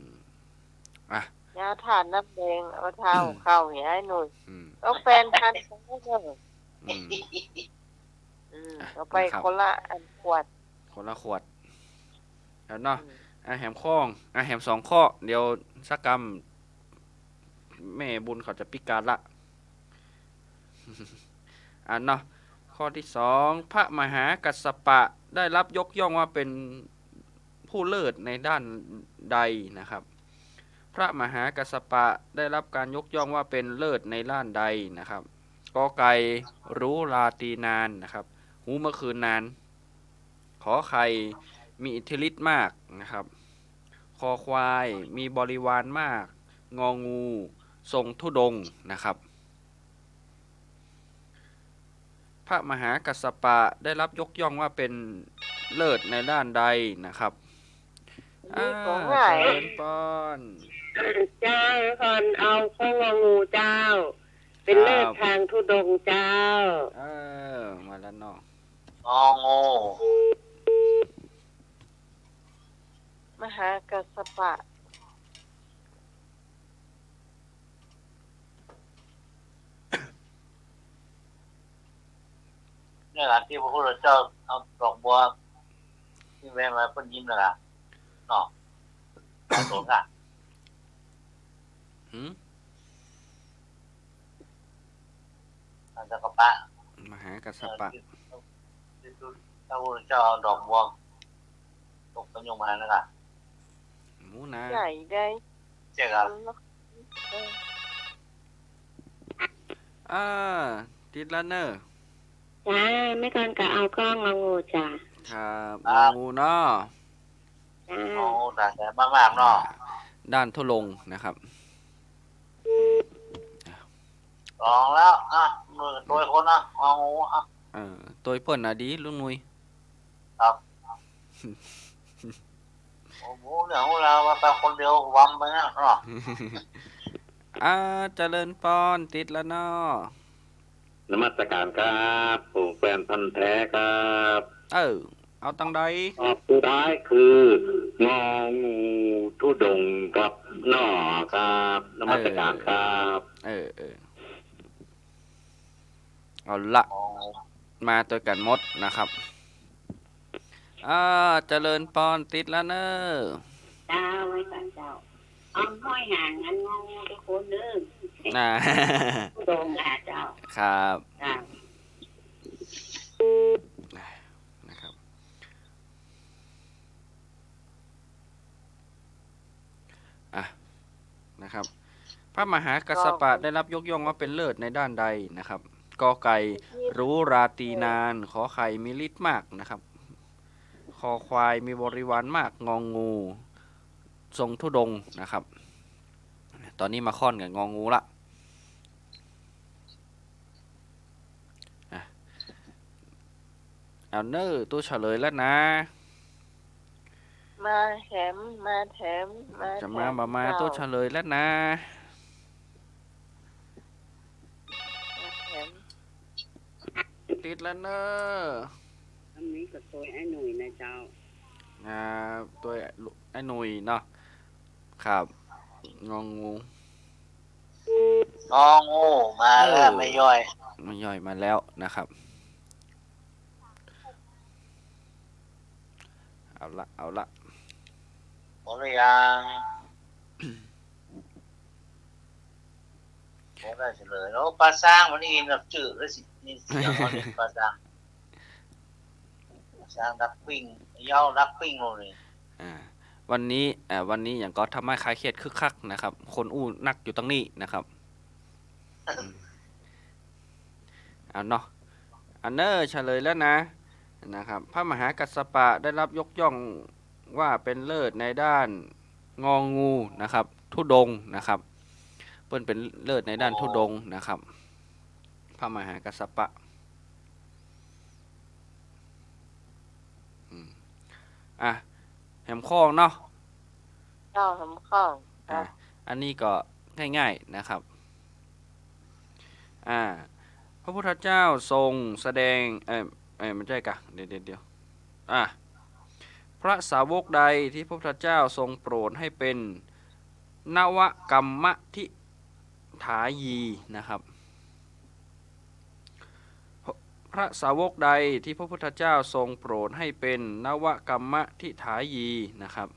ยาธาตุน้ำแดงเอาเท้าเข้าให้หน่อย อืม เอาแฟนทันเขาเด้อ อืม เอาไปคนละอันขวด คนละขวดแล้วเนาะแหมข้องแหม2 ข้อ เดี๋ยวสักกรรมแม่บุญเขาจะพิการละ เนาะข้อที่2พระมหากัสสปะได้รับยกย่องว่าเป็นผู้เลิศในด้านใดนะครับ พระมหากัสสปะได้รับการยกย่องว่าเป็นเลิศในด้านใดนะครับกอไก่รู้ราตรีนานนะครับหูเมื่อคืนนาน ขอไข่มีอิทธิฤทธิ์มากนะครับคอควายมีบริวารมาก งองูทรงธุดงค์นะครับ พระมหากัสสปะได้รับยกย่องว่าเป็นเลิศในด้านใดนะครับ นี่ของ เจ ง่าย ริญปอน เจ้าคนเอาข้องงูเจ้า เป็นเลิศทางทุดงค์เจ้า มาแล้วเนาะ งองู มหากัสสปะ เนี่ยแหละที่พระพุทธเจ้าเอาดอกบัวที่แม่มาเพิ่นยิ้มเลยล่ะเนาะเอาสงอ่ะ หืม อันจะกระปะ มหากัสสปะ ที่พระพุทธเจ้าเอาดอกบัวตกกันยงมาแล้วล่ะ หมูนา ใหญ่ได้ เจ๊ครับ เออ อ่าติดแล้วเนอะ จ้าไม่ก่อนก็เอากล้องเอางูจ้า ครับงูเนาะ จ้า โอ้แต่แสนมากๆเนาะ ด้านทุลงนะครับ ลองแล้วมือตัวคนนะเอาอ่ะ ตัวเปิ้นน่ะดีลุงนุ้ย ครับโอ้โหเรื่องของเราว่าไปคนเดียววังไปนะเนาะ เจริญปอนติดแล้วเนาะ นมัสการครับผมแฟนพันธุ์แท้ครับ เอาตังใด ตอบสุดท้ายคืององูทุดงกับหน่อครับนมัสการครับ เอาละ โอ้ มาตัวกันหมดนะครับเจริญปอนติดแล้วเนอะ จ้าไว้ก่อนเจ้าอ้อมห้อยห่างงันงองูทุกคนเด้อ น่า โดงเจ้า ครับ จ้า นะครับนะครับพระมหากัสสปะได้รับยกย่องว่าเป็นเลิศในด้านใดนะครับกอไก่รู้ราตรีนานขอไข่มีฤทธิ์มากนะครับคอควายมีบริวารมากงองูทรงธุดงค์นะครับตอนนี้มาค่อนกับงองูละเอาเนอร์ตัวเฉลยแล้วนะ มาแถมมาแถมมา จะ แถ มาตัวเฉลยแล้วนะ มาแถม ติดแล้วเนอะ อันนี้ก็ตัวไอ้หนุ่ยนะเจ้า ตัวไอ้หนุ่ยเนาะครับงองู งองูมาแล้วไม่ย่อย มันย่อยมาแล้วนะครับเอาละ หมดหรือยังผมได้เฉลยแล้วปลาสร้างมันนี่แบบจืดแล้วสินี่เสียงเขาเรียกปลาสร้างดักปิ้งเย้าดักปิ้งเลย วันนี้อย่างก็ทำให้คลายเครียดคึกคักนะครับ คนอู้นักอยู่ตรงนี้นะครับเอาเนาะอันเนอร์เฉลยแล้วนะครับพระมหากัสสปะได้รับยกย่องว่าเป็นเลิศในด้านงองูนะครับธุดงค์นะครับเปิ้นเป็นเลิศในด้านธุดงค์นะครับพระมหากัสสปะแหมข้องเนาะ เจ้าทำข้องครับ อันนี้ก็ง่ายๆนะครับพระพุทธเจ้าทรงแสดงมันใช่กะเดี๋ยวพระสาวกใดที่พระพุทธเจ้าทรงโปรดให้เป็นนวกัมมทิฐายีนะครับพระสาวกใดที่พระพุทธเจ้าทรงโปรดให้เป็นนวกัมมทิฐายีนะครับ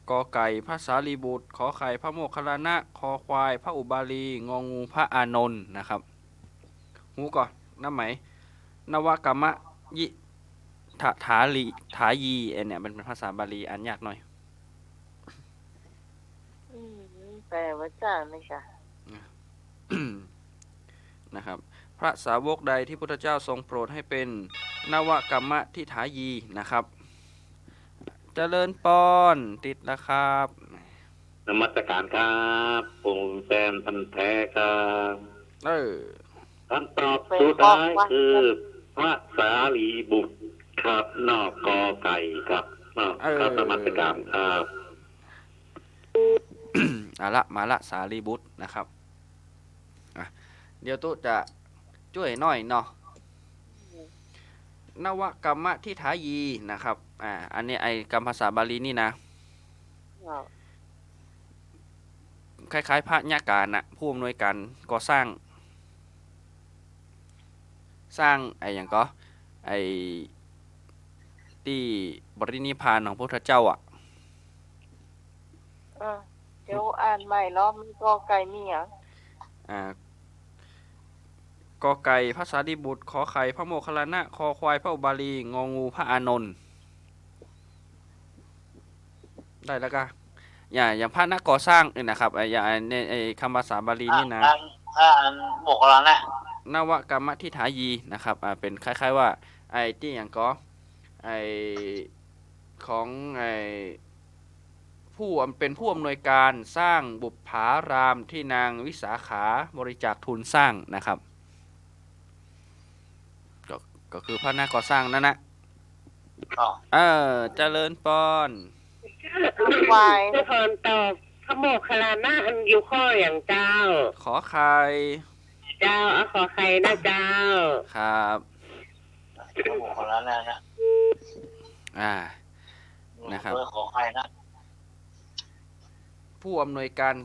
กอไก่พระสารีบุตรขอไข่พระโมคคัลลานะคอควายพระอุบาลีงองูพระอานนท์นะครับหูก่อนน้ำไหมนวกัมมะยิถายีเนี่ยมันเป็นภาษาบาลีอ่านยากหน่อย แปลว่าจ้าไม่ใช่ นะครับพระสาวกใดที่พุทธเจ้าทรงโปรดให้เป็นนวกัมมะทิฐายีนะครับเจริญปอนติดแล้วครับ นมัสการครับผมแฟนพันธุ์แท้ครับ คำตอบสุดท้ายคือพระสารีบุตรครับนอกกอไก่ครับครับนมัสการครับ มาละสารีบุตรนะครับเดี๋ยวตุ๊จะช่วยหน่อยเนาะนวกัมมะทิฐายีนะครับอันนี้ไอกรรมภาษาบาลีนี่นะคล้ายๆพระญาการนะผู้อำนวยการก่อสร้างอย่างก็ไอที่บรินิพพานของพระพุทธเจ้าเดี๋ยวอ่านใหม่รอบมันก็ไก่มีอ่ะกอไก่พระสารีบุตรขอไข่พระโมคคัลลานะคอควายพระอุบาลีงองูพระอานนท์ ได้แล้วก็อย่างพระนักก่อสร้างเนี่ยนะครับอย่างในคำภาษาบาลีนี่นะ อันหมกแล้วนะ นวกรรมทิฐายีนะครับเป็นคล้ายๆว่าไอ้ที่อย่างก็ไอ้ของไอ้เป็นผู้อำนวยการสร้างบุปผารามที่นางวิสาขาบริจาคทุนสร้างนะครับก็คือพระนักก่อสร้างนั่นนะ อ๋อ เจริญปอน ควาย จะพรตอบพระโมคคัลลานะอันอยู่ข้ออย่างเจ้า ขอใคร เจ้าเอาขอใครนะเจ้า ครับ หมกแล้วนะ นะครับ เพื่อขอใครนะ ผู้อำนวยการ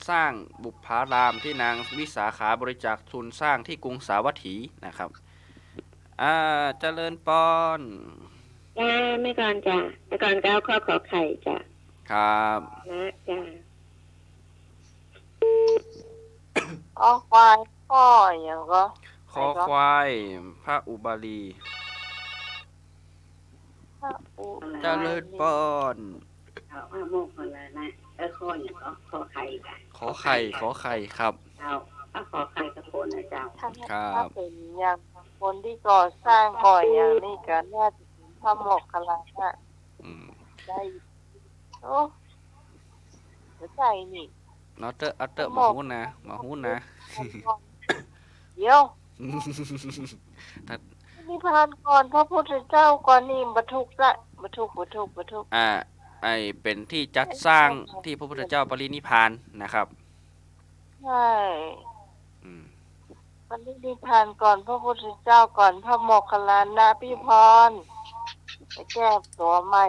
สร้างบุปผารามที่นางวิสาขาบริจาคทุนสร้างที่กรุงสาวัตถีนะครับเจริญปอน จ้าไม่ก่อนจ้าไม่ก่อนก้าวข้อขอไข่จ้า ครับ นะจ้า อ๋อควายพ่ออย่างก็ คอควายพระอุบาลี พระอุ เจริญปอน เอาพระโมคคัลลานะข้ออย่างก็ขอไข่จ้า ขอไข่ครับ เอาเอาขอไข่ตะโกนนะเจ้า ถ้าเป็นอย่างคนที่ก่อสร้างก่ออย่างนี้ก็น่าจะเป็นพระโมคคัลลานะ อืม ได้โอ้หัวใจนี่ เนาะอัตเตอร์มาหูนะ เดี๋ยวนิพพานก่อนพระพุทธเจ้าก่อนนี่บรรทุกละ ไอเป็นที่จัดสร้างที่พระพุทธเจ้าปรินิพพานนะครับ ใช่ อืม ปรินิพพานก่อนพระพุทธเจ้าก่อนพระโมคคัลลานะพี่พรไปแก้ตัวใหม่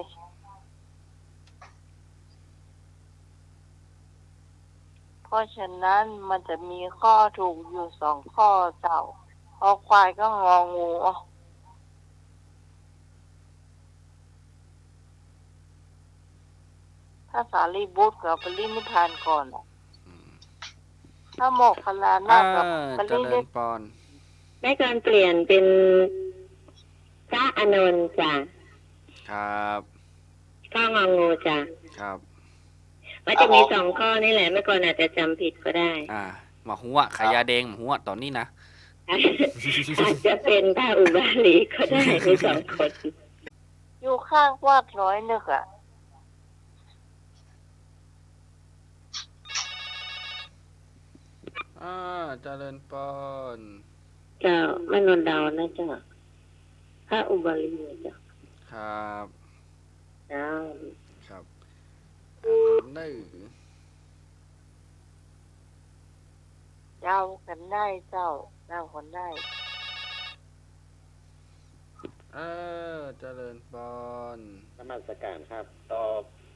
เพราะฉะนั้นมันจะมีข้อถูกอยู่2 ข้อเจ้าพอควายก็งองูถ้าสารีบุตรกับปรินิพพานก่อนถ้าโมกขลานะกับป เจ ริ ริ นิ ญปอน ไม่ก่อนเปลี่ยนเป็นพระอานนท์จ้า ครับ ข้ององูจ้า ครับ มันจะมี2 ข้อนี่แหละไม่ก่อนอาจจะจำผิดก็ได้ มาหัวขายาแดงมาหัวตอนนี้นะ อาจจะเป็นพระอุบาลีก็ได้มี2 คน อยู่ข้างวัดร้อยนึกอ่ะ เจริญปอน เจ้าไม่นอนดาวนะเจ้าพระอุบาลีจ้า ครับ เจ้า ครับอันนั้น เจ้ากันได้เจ้าคนได้ เจริญปอน นมัสการครับต่อ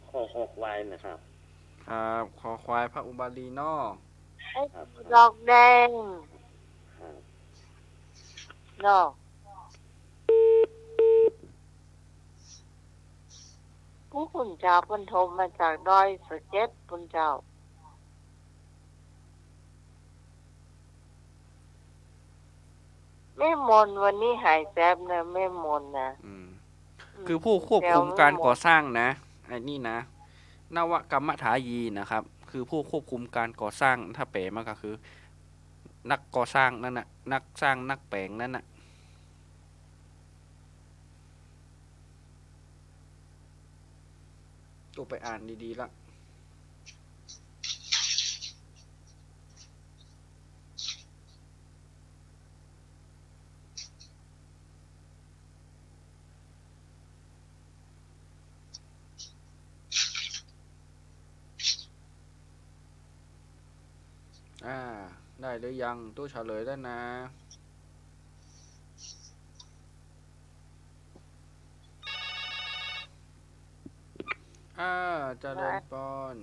ข้อ6 วายนะครับ ครับคอควายพระอุบาลีนอ ไอ้ดอกแดง ครับ ดอกผู้คุณเจ้าพุนโทมมาจากดอยสะเก็ดพุนเจ้าแม่มนวันนี้หายแซบนะแม่มนนะ คือผู้ควบคุมการก่อสร้างนะไอ้นี่นะนวกรรมฐายีนะครับ คือผู้ควบคุมการก่อสร้างถ้าแปลมาก็คือ นักก่อสร้างนั่นน่ะนักสร้างนักแปลงนั่นน่ะตัวไปอ่านดีๆละได้หรือยังตู้เฉลยแล้วนะเจริญปอน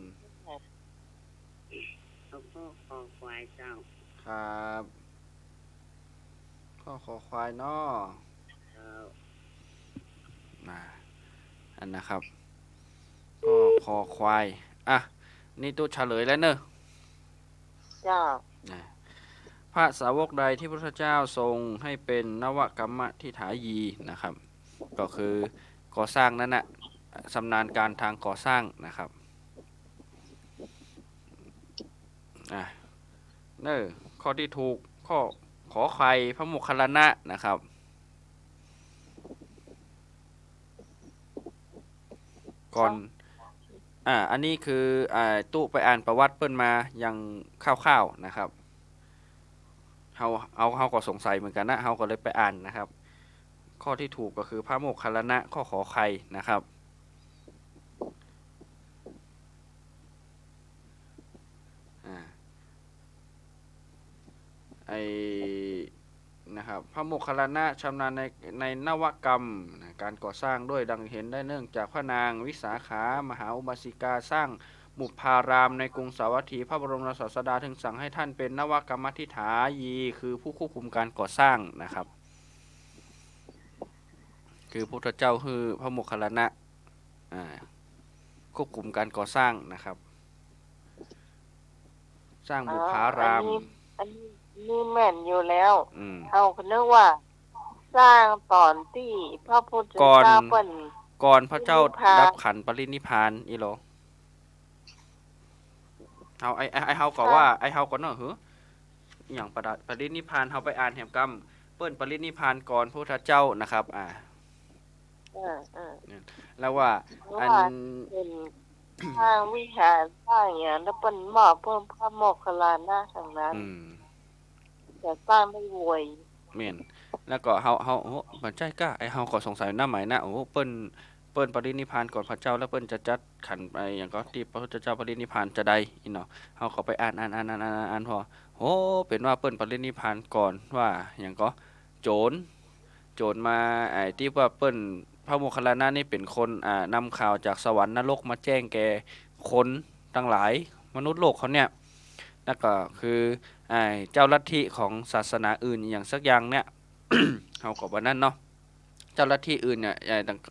เอาพ่อคอควายเจ้า ครับข้อขอควายนอ เจ้า อันนะครับข้อคอควายนี่ตู้เฉลยแล้วเนอะ เจ้า พระสาวกใดที่พระพุทธเจ้าทรงให้เป็นนวกรรมทิฐายีนะครับ ก็คือก่อสร้างนั้นนะ ชำนาญการทางก่อสร้างนะครับข้อที่ถูกข้อขอไข่พระโมคคัลลานะนะครับก่อนอันนี้คือตู้ไปอ่านประวัติเปิ้นมาอย่างคร่าวๆนะครับเฮาก็สงสัยเหมือนกันนะเฮาก็เลยไปอ่านนะครับข้อที่ถูกก็คือพระโมคคัลลานะข้อขอไข่นะครับนะครับพระโมคคัลลานะชำนาญในนวกรรมการก่อสร้างด้วยดังเห็นได้เนื่องจากพระนางวิสาขามหาอุบาสิกาสร้างมุพารามในกรุงสาวัตถีพระบรมศาสดาถึงสั่งให้ท่านเป็นนวกรรมธิฐายีคือผู้ควบคุมการก่อสร้างนะครับคือพระพุทธเจ้าคือพระโมคคัลลานะควบคุมการก่อสร้างนะครับสร้างบุพารามอันนี้แม่นอยู่แล้วเอานึกว่าสร้างตอนที่พระพุทธเจ้าเปิ้นก่อนพระเจ้าดับขันปรินิพพานอีโลเอาไอเฮาก็ว่าไอเฮาก็เนาะอย่างปรินิพพานเฮาไปอ่านแห่งกรรมเปิ้นปรินิพพานก่อนพระพุทธเจ้านะครับแล้วว่าอันเป็นทางวิหารสร้างอย่างแล้วเปิ้นมอบเพิ่มพระโมคคัลลานะทางนั้นจะสร้างไม่รวยแม่นแล้วก็เฮามันใจกล้าไอเฮาก็สงสัยหน้าใหม่นะเปิ้นปรินิพพานก่อนพระเจ้าแล้วเปิ้นจะจัดขันไปอย่างก็ที่พระพุทธเจ้าปรินิพพานจะได้อีเนาะเฮาก็ไปอ่านพอเป็นว่าเปิ้นปรินิพพานก่อนว่าอย่างก็โจรมาที่ว่าเปิ้นพระโมคคัลลานะนี่เป็นคนนำข่าวจากสวรรค์นรกมาแจ้งแก่คนทั้งหลายมนุษย์โลกเขาเนี่ยแล้วก็คือเจ้าลัทธิของศาสนาอื่นอย่างสักอย่างเนี่ย เฮาก็บ่นั่นเนาะเจ้าลัทธิอื่นเนี่ย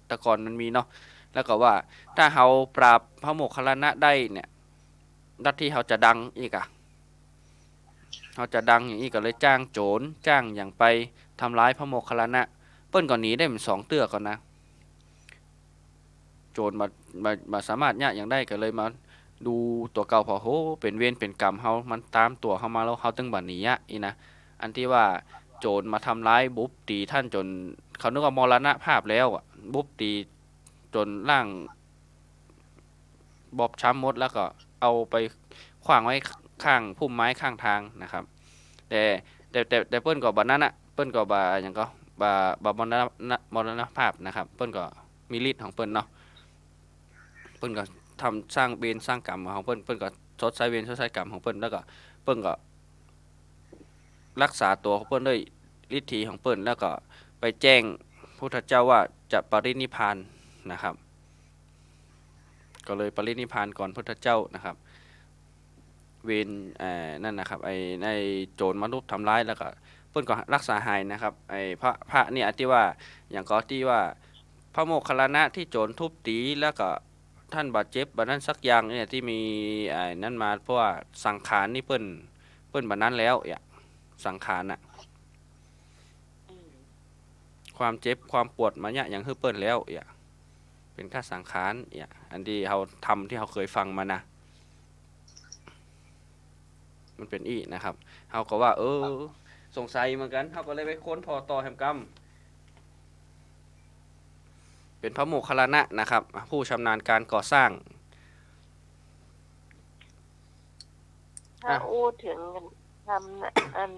แต่ก่อนมันมีเนาะแล้วก็ว่าถ้าเฮาปราบพระโมคคัลลานะได้เนี่ยลัทธิเฮาจะดังอีกเฮาจะดังอย่างนี้ก็เลยจ้างโจรจ้างอย่างไปทำร้ายพระโมคคัลลานะเปิ้นก่อนหนีได้มัน2เตื้อก่อนนะโจรมาสามารถเนี่ยอย่างได้ก็เลยมาดูตัวเก่าพอเป็นเวรเป็นกรรมเฮามันตามตัวเฮามาแล้วเฮาตึงบัดหนีอีนะอันที่ว่าโจรมาทำร้ายบุบตีท่านจนเขานึกว่ามรณภาพแล้วบุบตีจนร่างบอบช้ำหมดแล้วก็เอาไปขว้างไว้ข้างพุ่มไม้ข้างทางนะครับแต่เปิ้นก็บ่นั้นเปิ้นก็บ่หยังก็บ่มรณภาพนะครับเปิ้นก็มีฤทธิ์ของเปิ้นเนาะเปิ้นก็ทำสร้างเวรสร้างกรรมของเปิ้นก็ชดใช้เวรชดใช้กรรมของเปิ้นแล้วก็เปิ้นก็รักษาตัวของเปิ้นด้วยฤทธิ์ของเปิ้นแล้วก็ไปแจ้งพุทธเจ้าว่าจะปรินิพพานนะครับก็เลยปรินิพพานก่อนพุทธเจ้านะครับเวรนั่นนะครับในโจรมนุษย์ทำร้ายแล้วก็เปิ้นก็รักษาหายนะครับพระเนี่ยที่ว่าอย่างก็ที่ว่าพระโมคคัลลานะที่โจรทุบตีแล้วก็ท่านบาดเจ็บบัดนั้นสักอย่างเนี่ยที่มีนั่นมาเพราะว่าสังขารนี่เปิ้นบัดนั้นแล้วสังขารความเจ็บความปวดมาเนี่ยอย่างเปิ้นแล้วเป็นค่าสังขารอันที่เขาทำที่เขาเคยฟังมานะมันเป็นนะครับเขาก็ว่าสงสัยเหมือนกันเขาก็เลยไปค้นพอต่อแห่งกรรมเป็นพระโมคคัลลานะนะครับผู้ชำนาญการก่อสร้างถ้าถึงทำอัน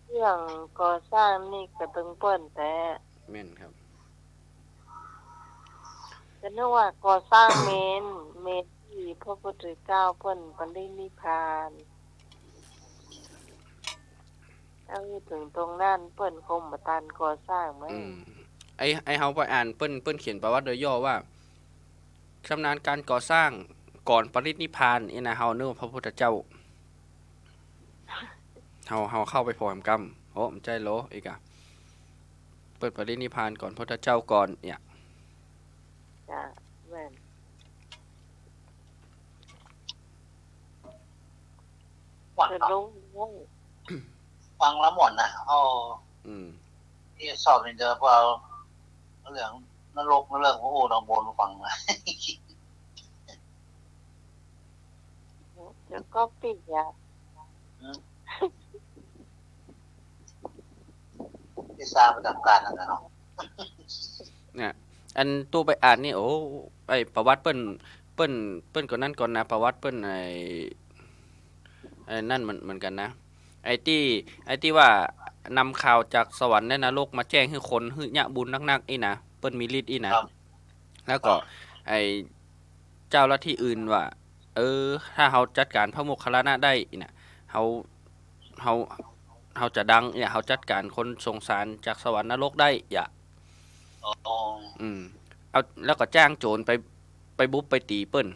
เรื่องก่อสร้างนี่ก็ตึงเปิ้นแต่แม่นครับจะนึกว่าก่อสร้างเมนที่พระพุทธเจ้าเปิ้นปรินิพพานถ้าถึงตรงนั้นเปิ้นคงบ่ทันก่อสร้างมั้ยไอเฮาไปอ่านเปิ้นเขียนประวัติโดยย่อว่าชำนาญการก่อสร้างก่อนปรินิพพานนะเฮานึกว่าพระพุทธเจ้าเฮาเข้าไปพอแห่งกรรมมันใจโลอีกเปิ้นปรินิพพานก่อนพระพุทธเจ้าก่อนจ้ะแม่นฟังแล้วหมดนะที่สอบนี่เจอพอเรื่อง นรกนเรื่องของโอ้ดองบนฟังนะ เดี๋ยวก็ปิดอ่ะ ที่ทราบประจำการนั่นนะเนาะ เนี่ยอันตู้ไปอ่านนี่โอ้ไอประวัติเปิ้นก่อนนั้นก่อนนะประวัติเปิ้นไอ้นั่นมันเหมือนกันนะไอ้ที่ว่านำข่าวจากสวรรค์ในนรกมาแจ้งให้คนฮึยะบุญนักๆอีนะเปิ้นมีฤทธิ์อีนะแล้วก็ไอ้เจ้าลัทธิอื่นว่าถ้าเฮาจัดการพระโมคคัลลานะได้อีนะเฮาเฮาเฮาจะดังเฮาจัดการคนสงสารจากสวรรค์นรกได้อ๋อ เอาแล้วก็จ้างโจรไปบุบไปตีเปิ้น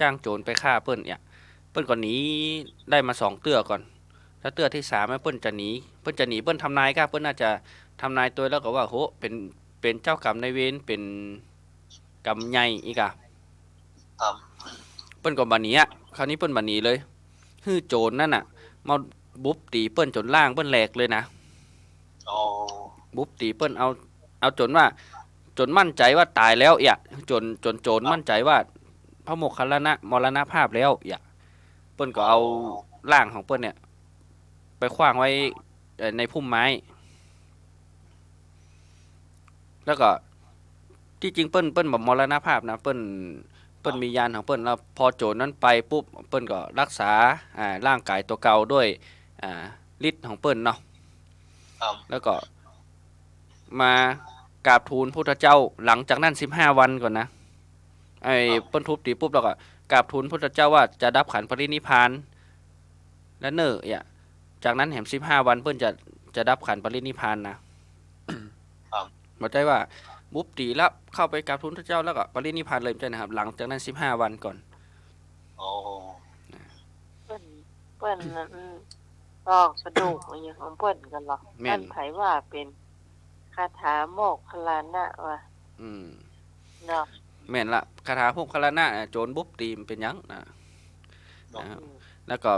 จ้างโจรไปฆ่าเปิ้นเปิ้นก็หนีได้มา2เตื้อก่อนถ้าเตื้อที่3เปิ้นจะหนีเปิ้นทำนายครับเปิ้นน่าจะทำนายตัวแล้วก็ว่าโหเป็นเจ้ากรรมนายเวรเป็นกรรมใหญ่อีกครับ เปิ้นก็บ่หนีคราวนี้เปิ้นบ่หนีเลยฮื้อโจรนั่นน่ะมาบุบตีเปิ้นจนล่างเปิ้นแหลกเลยนะ อ๋อ บุบตีเปิ้นเอาจนมั่นใจว่าตายแล้วจนโจรมั่นใจว่าพระโมคคัลลานะมรณภาพแล้วเปิ้นก็เอาร่างของเปิ้นเนี่ยไปขว้างไว้ในพุ่มไม้แล้วก็ที่จริงเปิ้นบ่มรณภาพนะเปิ้นมียานของเปิ้นแล้วพอโจรนั้นไปปุ๊บเปิ้นก็รักษาร่างกายตัวเก่าด้วยฤทธิ์ของเปิ้นเนาะแล้วก็มากราบทูลพุทธเจ้าหลังจากนั้น15วันก่อนนะเปิ้นทุบตีปุ๊บแล้วก็กราบทูลพุทธเจ้าว่าจะดับขันปรินิพพานและจากนั้นแหม15วันเปิ้นจะดับขันปรินิพพานนะบ่ใจว่าบุบตีแล้วเข้าไปกราบทูลพุทธเจ้าแล้วก็ปรินิพพานเลยใช่นะครับหลังจากนั้น15วันก่อนโอ้เปิ้นตอกกระดูกอย่างของเปิ้นกันหรอท่านไผว่าเป็นคาถาโมกขลานะว่ะเนาะแม่นละคาถาพวกคลานะโจรบุบตีมเป็นหยังนะแล้วก็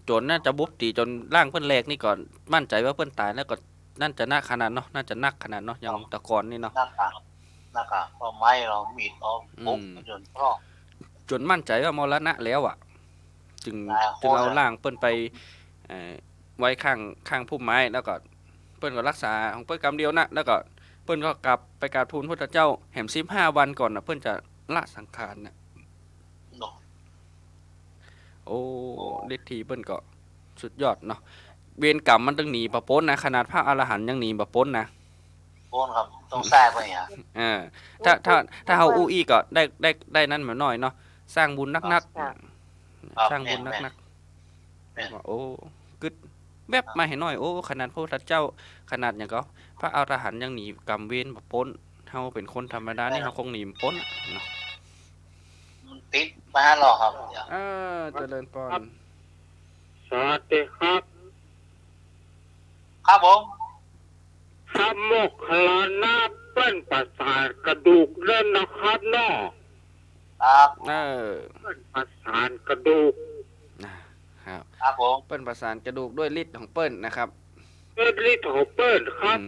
โจรน่าจะบุบตีจนร่างเปิ้นแหลกนี่ก่อนมั่นใจว่าเปิ้นตายแล้วก็นั่นจะนักขนาดเนาะน่าจะนักขนาดเนาะอย่างตะกอนนี่เนาะนักเอาไม้เรามีดเอาปุ๊บจนมั่นใจว่ามรณะแล้วจึงเอาร่างเปิ้นไปไว้ข้างพุ่มไม้แล้วก็เปิ้นก็รักษาของเปิ้นกรรมเดียวนะแล้วก็เปิ้นก็กลับไปกราบทูลพระเจ้าแหม15วันก่อนนะเปิ้นจะละสังขารนะโอ้ฤทธิ์ที่เปิ้นก็สุดยอดเนาะเวรกรรมมันต้องหนีบ่พ้นนะขนาดพระอรหันต์ยังหนีบ่พ้นนะพ้นครับต้องแทรกไปเนี่ยถ้าเฮาอู้อีก็ได้นั่นมาหน่อยเนาะสร้างบุญนักๆสร้างบุญนักๆโอ้กึดแบบมาให้หน่อยโอ้ขนาดพระพุทธเจ้าขนาดหยังก็พระอรหันต์ยังหนีกรรมเวรบ่พ้นเฮาเป็นคนธรรมดานี่เฮาคงหนีพ้นเนาะติดมาหรอครับเจริญพรสวัสดีครับครับผมพระโมคคัลลานะเปิ้นประสาทกระดูกเล่นนะครับเนาะครับเปิ้นประสาทกระดูกครับผมเปิ้นประสานกระดูกด้วยฤทธิ์ของเปิ้นนะครับด้วยฤทธิ์ของเปิ้นครับ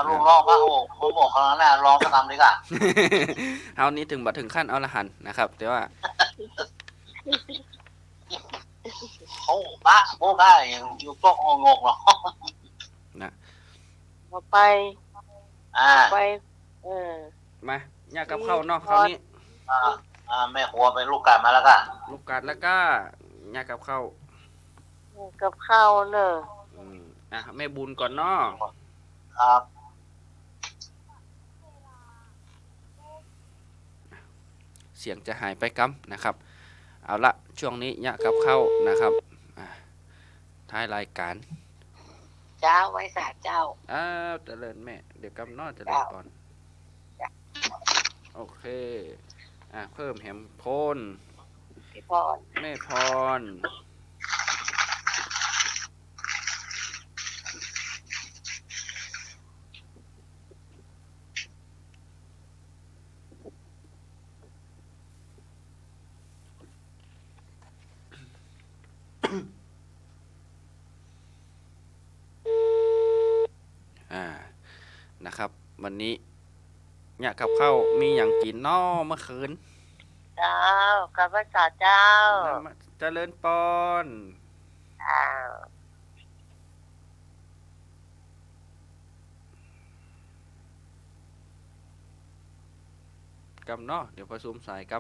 ลุงร้องพระโอ้โหเขาหน้าร้องสักคำดีกว่าเอานี้ถึงขั้นอรหันต์นะครับแต่ว่าเขาบ้าโบ้บ้าอยู่โต๊ะงงหรอนะไปมาอยากกับข้าวเนาะคราวนี้แม่ครัวเป็นลูกกาดมาแล้วก็ลูกกาดแล้วก็อยากกับข้าวเนอะแม่บุญก่อนเนาะครับเสียงจะหายไปกั๊มนะครับเอาละช่วงนี้อยากกับข้าวนะครับท้ายรายการเจ้าไว้สาเจ้าเจริญแม่เดี๋ยวกำนอเจริญก่อนโอเคเพิ่มแหมโพนแม่พร นะครับวันนี้เนี่ยกับข้าวมีอย่างกินน้อเมื่อคืน เจ้ากับพระเจ้า เจริญปอน อ้าว กำเนาะเดี๋ยวประชุมสายก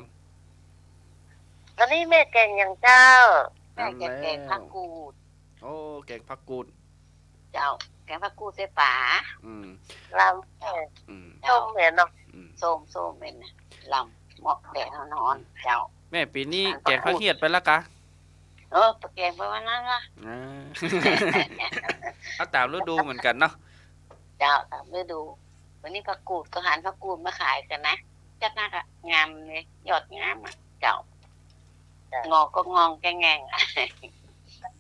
ตอนนี้แม่แก่งอย่างเจ้า ำ แม่จะแกงผักกูด โอ้แกงผักกูด เจ้าแกงผักกูดใส่ป่า อืม ลำแม่ อืม ต้มเหมือนเนาะ อืม ส้มเป็นลำหมอกแดดนอนเจ้า แม่ปีนี้แกงผักเหียดไปแล้วกะ แกงไปวันนั้นละ อ่า เอาตามฤดูเหมือนกันเนาะ เจ้าตามฤดูวันนี้ผักกูดก็หันผักกูดมาขายกันนะจัดหนักอะงามเลยยอดงามอะเจ้างอก็งองแกงแงงอะ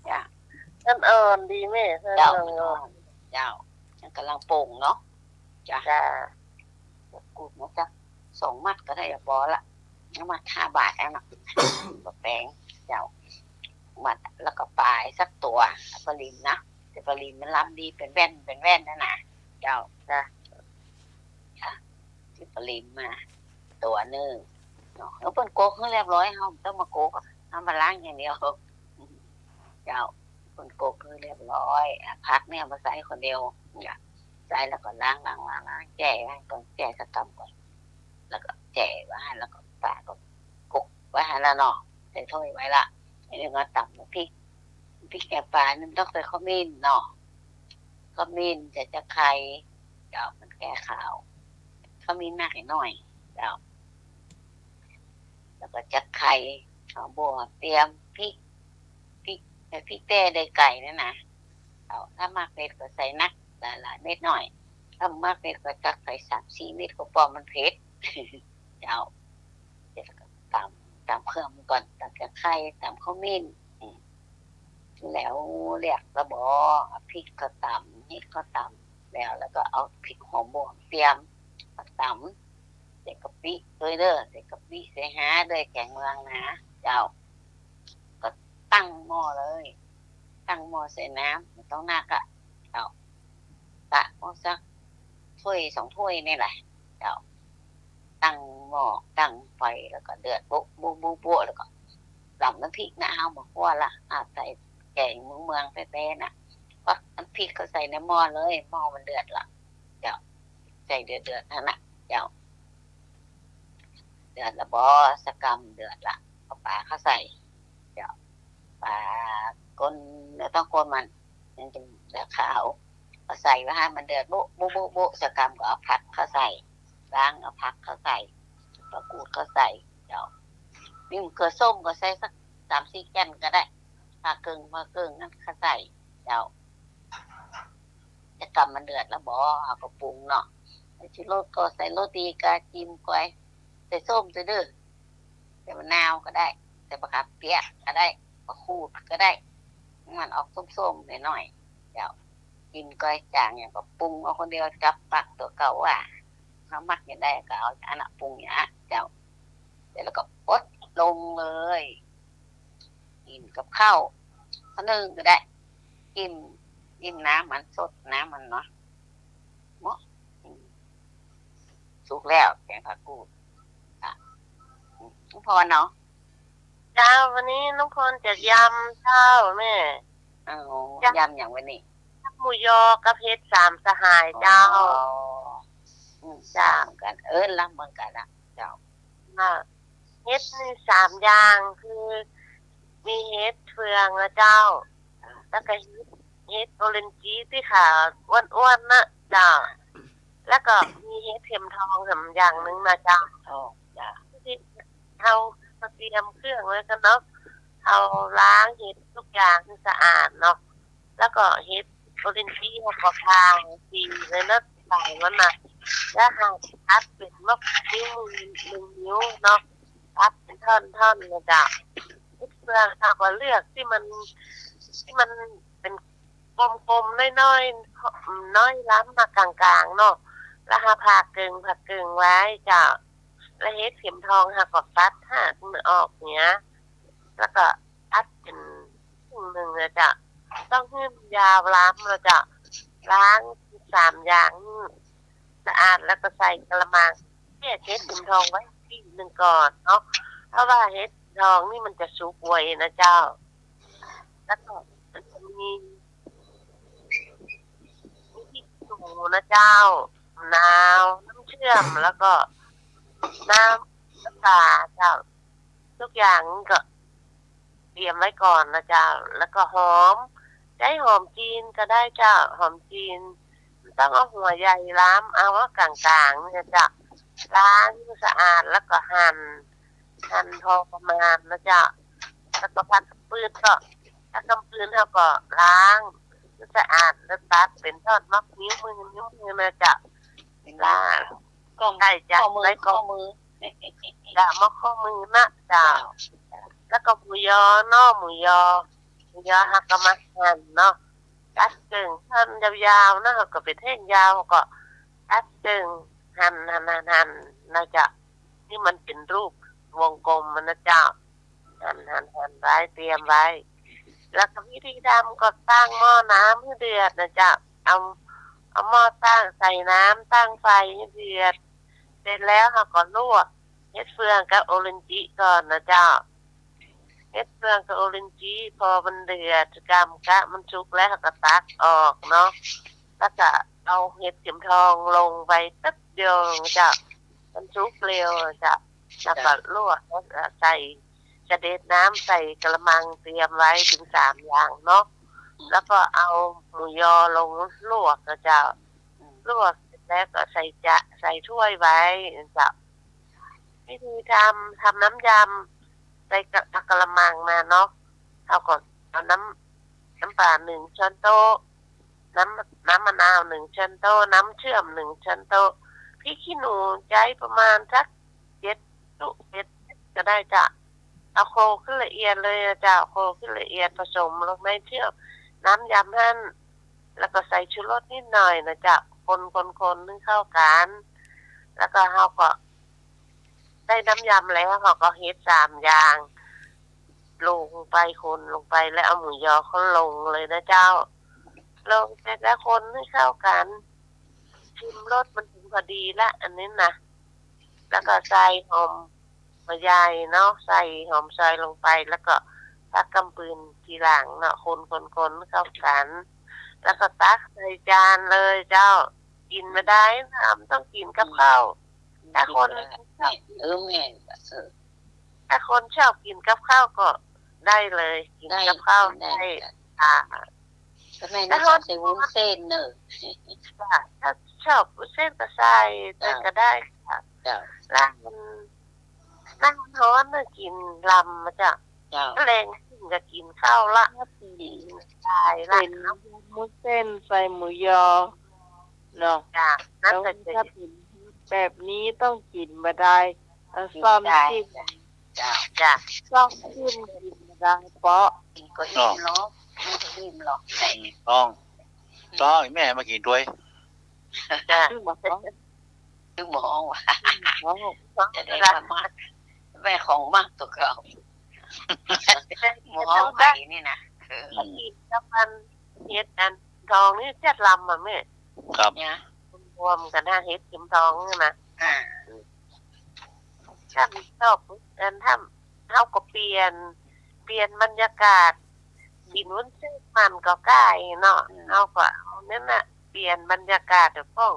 จ้า ท่านเอิญดีแม่ท่าน เจ้า เอิญ เจ้าฉันกำลังโป่งเนาะจ้า จ้า กูดนะจ๊ะ2 มัดก็ได้อะบอละน้ำมัด5 บาทแล้วนะบะแปงเจ้ามัดแล้วก็ปลายสักตัวปลาลิมนะแต่ปลาลิมมันล้ำดีเป็นแว่นนะนะเจ้าจ้ะที่ปลาลิมมาตัวหนึ่งเนาะแล้วเป็นโกกให้เรียบร้อยเขาต้องมาโกกทำมาล้างอย่างเดียวเจ้าเป็นโกกให้เรียบร้อยพักเนี่ยมาใส่คนเดียวเนี่ยใส่แล้วก็ล้างแจ่ก่อนแจ่สักกำก่อนแล้วก็แจ่ไว้แล้วก็ปาก็กกไว้ให้ละเนาะใส่ถ้วยไว้ละอันนี้ก็ตับพริกแกงปลานึ่งต้องใส่ข้าวมิ้นเนาะข้าวมิ้นจะไข่เจ้ามันแก้ขาวข้าวมิ้นมากหน่อยเจ้าแล้วก็จะไข่เอาบัวเตรียมพริกเต้ได้ไก่นั่นนะเอาถ้ามากเม็ดก็ใส่นักหลายเม็ดหน่อยถ้ามากเม็ดก็จักใส่3-4 เม็ดก็พอมันเผ็ด เจ้าเดี๋ยวก็ตามเครื่องมันก่อนตามจะไข่ตามข้าวมิ้นแล้วเรียกระบอพริกก็ตำนี่ก็ตำแล้วก็เอาพริกหอมบัวเตรียมมาตำใส่กะปิด้วยเด้อใส่กะปิใส่ห้าด้วยแกงเมืองนะเจ้าก็ตั้งหม้อเลยตั้งหม้อใส่น้ำไม่ต้องหนักอะเจ้าตะหม้อสักถ้วย2 ถ้วยนี่แหละเจ้าตั้งหม้อตั้งไฟแล้วก็เดือดโบ๊ะแล้วก็หลับน้ำพริกนะเฮาบอกว่าละใส่แกงเมืองแท้ๆนะก็น้ำพริกก็ใส่ในหม้อเลยหม้อมันเดือดละเจ้าใส่เดือดนั่นนะเจ้าเดือดละบอสกำเดือดละเอาปลาเข้าใส่เจ้าปลาก้นแล้วต้องก้นมันจะเดือดขาวเอาใส่ไว้ให้มันเดือดโบ๊ะสกำก็เอาผักเข้าใส่ล้างเอาผักเข้าใส่ปลากูดเข้าใส่เจ้านี่มันเกลือส้มก็ใส่สัก3-4 แก่นก็ได้มาเกึ่งนั่นเข้าใส่เจ้าจะกำมันเดือดแล้วบอเอากระปุงเนาะชิโรสก็ใส่โรตีกาจิ้มก้อยใส่ส้มใส่ดื้อใส่มะนาวก็ได้ใส่มะขามเปียกก็ได้มะขูดก็ได้มันออกส้มๆหน่อยๆเจ้ากินก้อยจางอย่างก็ปรุงเอาคนเดียวกับปักตัวเก่าว่าเขามักอย่างได้ก็เอาอันนั้นปรุงอย่างนี้เจ้าเดี๋ยวแล้วก็ปดลงเลยกินกับข้าวนึ่งก็ได้กินน้ำมันสดน้ำมันเนาะเหมาะสุกแล้วแกงผักกูดพอเนาะ เจ้าวันนี้น้องพรจะยำเจ้าแม่ ยำอย่างวันนี้ หมูยอกับเฮ็ด3 สหายเจ้า จ้ากันลำเหมือนกันนะเจ้า เฮ็ดนี่3 อย่างคือมีเฮ็ดเฟืองนะเจ้าแล้วก็เฮ็ดโอเรนจีที่ขาอ้วนๆนะเจ้าแล้วก็มีเฮ็ดเข็มทองอย่างนึงนะเจ้า จ้า ที่เอาเตรียมเครื่องไว้กันเนาะเอาล้างเฮ็ดทุกอย่างให้สะอาดเนาะแล้วก็เฮ็ดโอเรนจีก็พางสีเลยนะใส่มันน่ะแล้วหาตัดเป็นมะนิ้ว1 นิ้วเนาะตัดเป็นท่อนๆนะเจ้าเพื่อเขาก็เลือกที่มันเป็นกลมๆน้อยๆน้อยล้ำมากลางๆเนาะแล้วหาผ่ากึ่งไว้จ้ะแล้วเฮ็ดเข็มทองหาก็ตัดหักมันออกเนี้ยแล้วก็ตัดเป็น1เลยจ้ะต้องให้ยาวล้ำเราจะล้าง3 อย่าง ะอาดแล้วก็ใส่กระมังแช่เห็ดเข็มทองไว้ที่หนึ่งก่อนเนาะเพราะว่าเห็ดทองนี่มันจะสุกไวนะเจ้าแล้วก็มันจะมีพริกหนูนะเจ้ามะนาวน้ำเชื่อมแล้วก็น้ำตาเจ้าทุกอย่างก็เตรียมไว้ก่อนนะเจ้าแล้วก็หอมใช้หอมจีนก็ได้เจ้าหอมจีนต้องเอาหัวใหญ่ล้ามเอาว่ากลางๆเนี่ยจ้ะล้างให้สะอาดแล้วก็หั่นพอประมาณนะจ๊ะแล้วก็พัดปืนก็ถ้ากำปืนเขาก็ล้างให้สะอาดแล้วตัดเป็นทอดมักนิ้วมือนะจ๊ะล้าง กล้อง ใช่จ้ะ ข้อมือ ไว้ก่ ข้ อ อน มือ จ้ะมักข้อมือนะจ้ะแล้วก็หมูยอเนาะหมูยอหักก็มาหั่นเนาะตัดกึ่งท่อนยาวๆนะเขาก็เป็นเท่งยาวก็ตัดกึ่งหั่นนะจ๊ะที่มันเป็นรูปวงกลมมันนะจ๊ะหั่นไว้เตรียมไว้แล้วก็วิธีทำก็ตั้งหม้อน้ำให้เดือดนะจ๊ะเอาหม้อตั้งใส่น้ำตั้งไฟให้เดือดเสร็จแล้วเราก็ลวกเห็ดเฟืองกับโอเรนจิก่อนนะจ๊ะเห็ดเฟืองกับโอเรนจิพอมันเดือดกำกะมันชุกแล้วเราก็ตักออกเนาะแล้วก็เอาเห็ดเข็มทองลงไปตึ๊บเดียวจ้ะมันชุกเร็วจ้ะแล้วก็ลวกแล้วใส่กระเด็ดน้ำใส่กระมังเตรียมไว้ถึง3 อย่างเนาะแล้วก็เอาหมูยอลงลวกนะจ้ะลวกเสร็จแล้วก็ใส่ถ้วยไว้จ้ะวิธีทำน้ำยำใส่กระมังมาเนาะเอาก่อนเอาน้ำปลา1 ช้อนโต๊ะน้ำมะนาว1 ช้อนโต๊ะน้ำเชื่อม1 ช้อนโต๊ะพริกขี้หนูใช้ประมาณสัก7 ก็ได้จ้ะเอาโคขึ้นละเอียดเลยนะจ้ะโคขึ้นละเอียดผสมลงในเชื่อมน้ำยำหั่นแล้วก็ใส่ชูรสนิดหน่อยนะจ้ะคนให้เข้ากันแล้วก็เราก็ได้น้ำยำแล้วเราก็เฮ็ด3 อย่างลงไปคนลงไปแล้วเอาหมูยอเขาลงเลยนะเจ้าลงเสร็จแล้วคนให้เข้ากันชิมรสมันถึงพอดีละอันนี้นะแล้วก็ใส่หอมหัวใหญ่เนาะใส่หอมซอยลงไปแล้วก็ตักกำปืนทีหลังเนาะคนเข้ากันแล้วก็ตักใส่จานเลยเจ้ากินไม่ได้นะต้องกินกับข้าวถ้าคนถ้าคนชอบกินกับข้าวก็ได้เลยกินกับข้าวได้ทำไมไม่ชอบใส่วุ้นเส้นเนอะถ้าชอบวุ้นเส้นก็ใส่ก็ได้ค่ะแล้วมันนั่งร้อนน่ะกินลำมาจ้ะแรงขึ้นก็กินข้าวละใช่ละน้ำมุ้นเส้นใส่หมูยอเนาะจ้ะนั่นก็จะแบบนี้ต้องกินมาได้ซ้อมจิ้มจ้ะซ้อมจิ้มกินมาได้เพราะก็อิ่มหรอกไม่จะอิ่มหรอกต้องแม่มากินด้วยจ้ะถึงบอกว่าจะได้มากแม่ของมากตัวเก่าหมอไผ่นี่นะกินกับมันเห็ดอันทองนี่เจ็ดลำอ่ะแม่ครับเนี่ยรวมกันนะเห็ดเข็มทองนี่นะถ้าชอบอันถ้าเขาก็เปลี่ยนบรรยากาศกินวุ้นเส้นมันก็ใกล้เนาะเขาก็นั่นน่ะเปลี่ยนบรรยากาศเดี๋ยวป้อง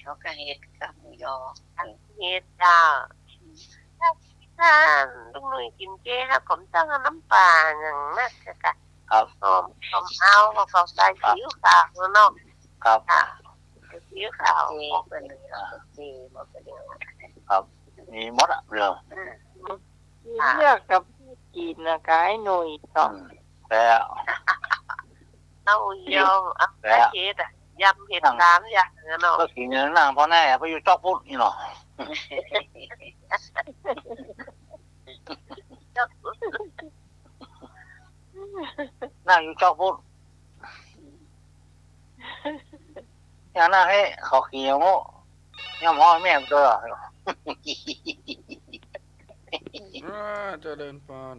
เขาก็เห็ดกับหมูยอเฮ็ดจ้าถ้าลุงหนุ่ยกินเจค่ะผมต้องเอาน้ำปลาอย่างนั้นค่ะครับผมเอาเขาใส่ซีอิ๊วขาวเนาะครับซีอิ๊วขาวเป็นเจหมดเดียวครับมีมดอ่ะเรื่องเลือกกับกินนะกายหนุ่ยต่อแต่เอายอมเอาเฮ็ดอ่ะยำเห็ด3 อย่างเนาะก็กินเนื้อนางเพราะแน่เพราะอยู่จอกพุทธนี่เนาะนั่งอยู่จอกพุทธอย่างนั้นให้เขาขี้โง่ยังมองแม่ตัวเจริญพร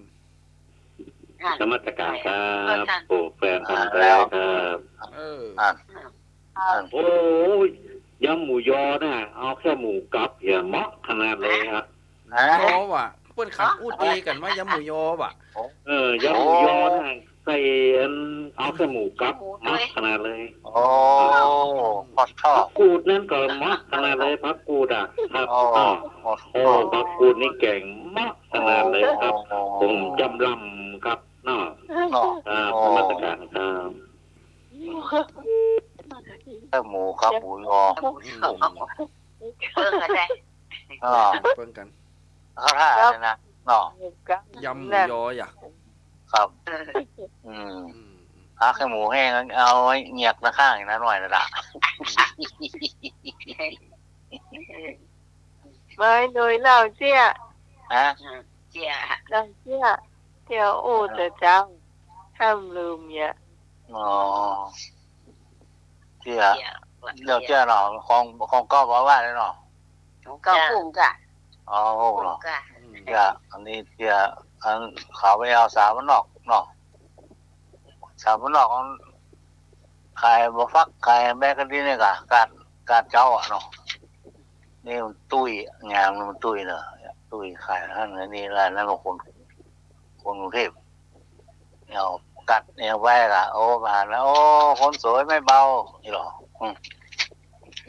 สมัติการครับโอ้แฟนพันธุ์แท้ครับโอ้ย ยำหมูยอน่ะเอาแค่หมูกับอย่าเหมาะขนาดเลยฮะ นะ ยอว่ะเปิ้นขันอู้ตีกันว่ายำหมูยอว่ะ ยำหมูยอน่ะใส่เอาแค่หมูกับเหมาะขนาดเลย โอ้พอดชอ ผั บ กกูดนั่นก็เหมาะขนาดเลยผักกูดอ่ะครับ โอ้ โอ้ผักกูดนี่เก่งเหมาะขนาดเลยครับผมจำลำครับเนาะ เนาะ ครับนมัสการครับ แค่หมูครับหมูยอ เพิ่งอะไร อ๋อ เปิ้นกัน เขาท่าเลยนะเนาะ ยำหมูยออย่ะ ครับ อืมแค่หมูแห้งเอาไว้เงียกนะข้างอีกนะหน่อยนะละ ไม่โดยเราเชี่ย ฮะ เจีย เราเชี่ยเที่ยวอู้แต่เจ้าห้ามลืมเนี่ย อ๋อเจ้าเดี๋ยวเจ้าเนาะของก็บอกว่าเลยเนาะ ก็พุ่งกะ อ๋อ พุ่ง เนาะ กะ เจ้าอันนี้เจ้าอันเขาไปเอาสาวมันนอกเนาะสาวมันนอกขายบ่ฟักขายแม่กันดีเนี่ยกะการเจ้าอ่ะเนาะนี่มันตุ้ยงามมันตุ้ยเนาะตุ้ยขายท่านนี่ร้านนั้นคนกรุงเทพเนี่ยกัดเนี่ยแวกอ่ะโอ้ผ่านแล้วโอ้คนสวยไม่เบานี่หรอ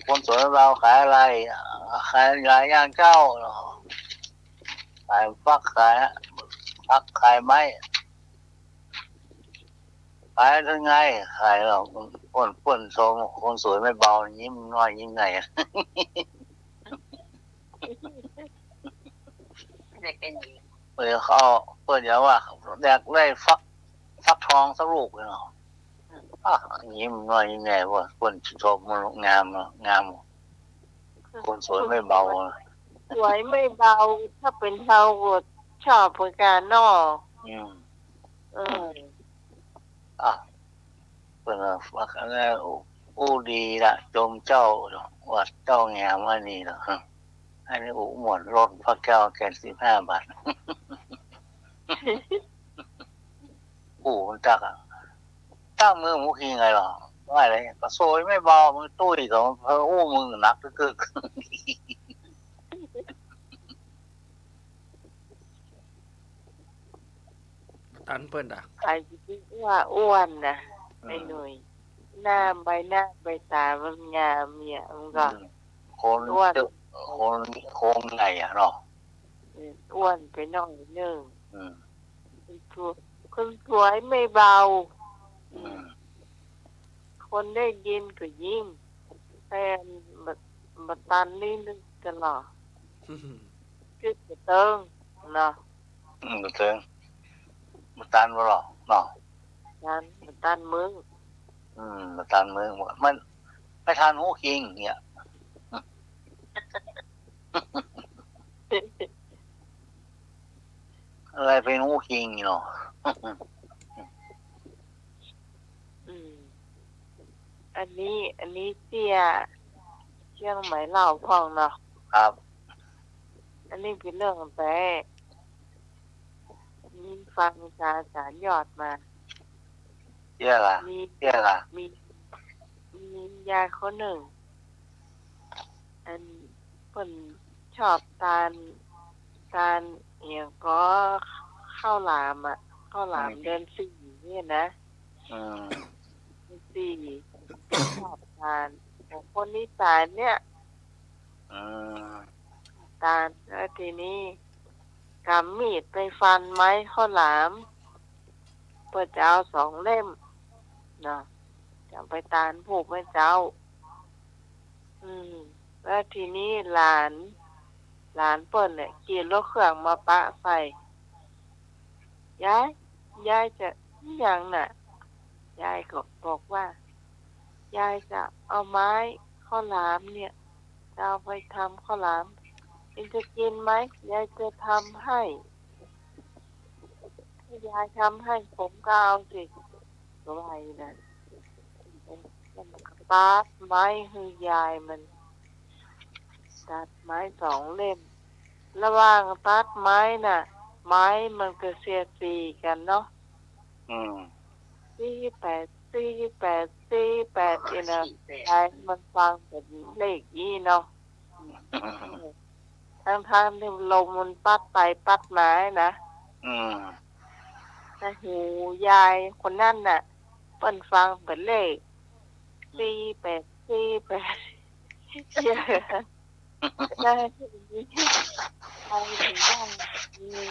คนสวยไม่เบาขายอะไรขายหลายอย่างเจ้าเนาะขายฟักขายไม้ขายยังไงขายหรอป่นโซมคนสวยไม่เบายิ้มน้อยยิ้มไง ได้เป็น เปิดเขาเปิดอย่างว่าอยากได้ฟักทองสักลูกเนาะยิ้มน้อยยิ้มไงวะคนชมมันงามเนาะงามคนสวยไม่เบา สวยไม่เบาถ้าเป็นเราก็ชอบเหมือนกันเนาะ อืม เออ เป็นว่าแล้วอู้ดีละจมเจ้าวัดเจ้างามว่านี่เนาะให้ได้อู้หมดรถพระแก้วแกน15 บาทอู้มันจักอ่ะตั้งมือมุกีไงหรอว่าอะไรก็โซยไม่เบามือตุ้ยกับเพออู้มือหนักตึก ตันเปิ้นอ่ะ ใครคิดว่าอ้วนนะไอ้หนุ่ยหน้าใบตามันงามเนี่ยมันก็ คนโค้งไงอ่ะเนาะ อ้วนไปหน่อยนึง อืม คนสวยไม่เบา อืม คนได้ยินก็ยิ่งแฟนมาตันนี่นึกตลอดคือจะเติงเนาะ มาเติงมาตันบ่หรอเนาะ นั้นมาตันมึง มาตันมือมันไม่ทานหูคิงเนี่ยอะไรเป็นหูคิงเนาะ อันนี้เสียเชียงใหม่เล่าพองเนาะ ครับ อันนี้เป็นเรื่องแต่มีฟังอาจารย์ยอดมา เยี่ยละ มี เยี่ยละ มียายคนหนึ่ง อันเพิ่นชอบทานเอียงก็ข้าวหลามอ่ะข้าวหลามเดือนสี่เนี่ยนะ อืม เดือนสี่ชอบทานของคนอีสานเนี่ย อืม ทานแล้วทีนี้กำมีดไปฟันไม้ข้าวหลามเพื่อจะเอา2 เล่มเนาะจะไปตานผูกไว้เจ้า แล้วทีนี้หลานเปิ้นเนี่ยขี่รถเครื่องมาปะใส่ยายจะอย่างน่ะยายก็บอกว่ายายจะเอาไม้ข้าวหลามเนี่ยจะเอาไปทำข้าวหลามเอ็งจะกินไหมยายจะทำให้ถ้ายายทำให้ผมก็เอาสิก็ว่าอย่างนั้นมันตัดไม้ให้ยายมันตัดไม้2 เล่มระหว่างตัดไม้น่ะ ไม้มันก็เสียดสีกันเนาะ อืม 48 48นี่นะยายมันฟังเป็นเลขยี่เนาะทางที่ลมมันปัดไปปัดมานะแต่หูยายคนนั่นน่ะเปิ้นฟังเป็นเลข48เชื่อได้ถึงไปถึงบ้านมี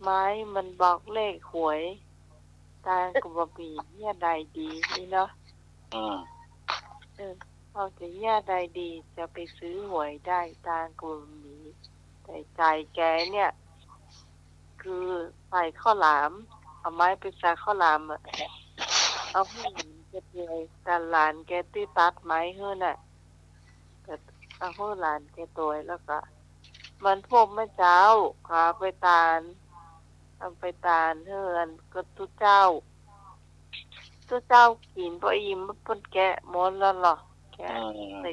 ไม้มันบอกเลขหวยตากับบปีเนี่ยใดดีนี่เนาะเขาจะเนี่ยใดดีจะไปซื้อหวยได้ตากับบปีแต่ใจแกเนี่ยคือใส่ข้าวหลามเอาไม้ไปใส่ข้าวหลามอ่ะเอาให้หลานแกเลยแต่หลานแกตีตัดไม้เฮือนน่ะก็เอาให้หลานแกตัวแล้วก็มันพบแม่เจ้าขาไปตาลเอาไปตาลเฮือนก็ตุเจ้ากินพออิ่มมันปนแกะหมดแล้วหรอแกะใส่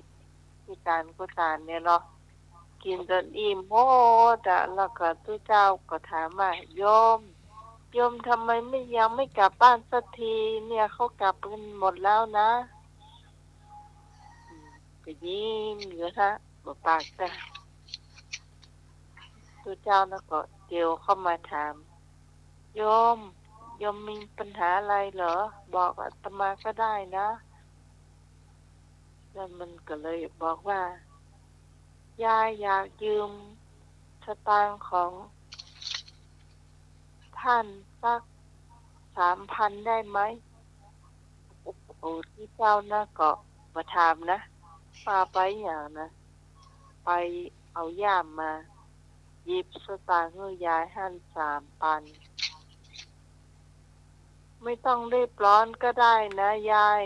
ที่ตาลก็ตาลเนี่ยเนาะกินจนอิ่มโหดะแล้วก็ตุเจ้าก็ถามว่าโยมทำไมยังไม่กลับบ้านสักทีเนี่ยเขากลับกันหมดแล้วนะก็ยิ้มเหลือฮะบอกปากแต่ตุเจ้านะก็เดียวเข้ามาถามโยมมีปัญหาอะไรเหรอบอกอาตมาก็ได้นะแล้วมันก็เลยบอกว่ายายอยากยืมสตางค์ของท่านสัก 3,000 ได้ไหมโอ้ที่เจ้านะก็มาถามนะป้าไปอย่างนะไปเอาย่ามมาหยิบสตางค์ให้ยายหั่น3,000ไม่ต้องรีบร้อนก็ได้นะยาย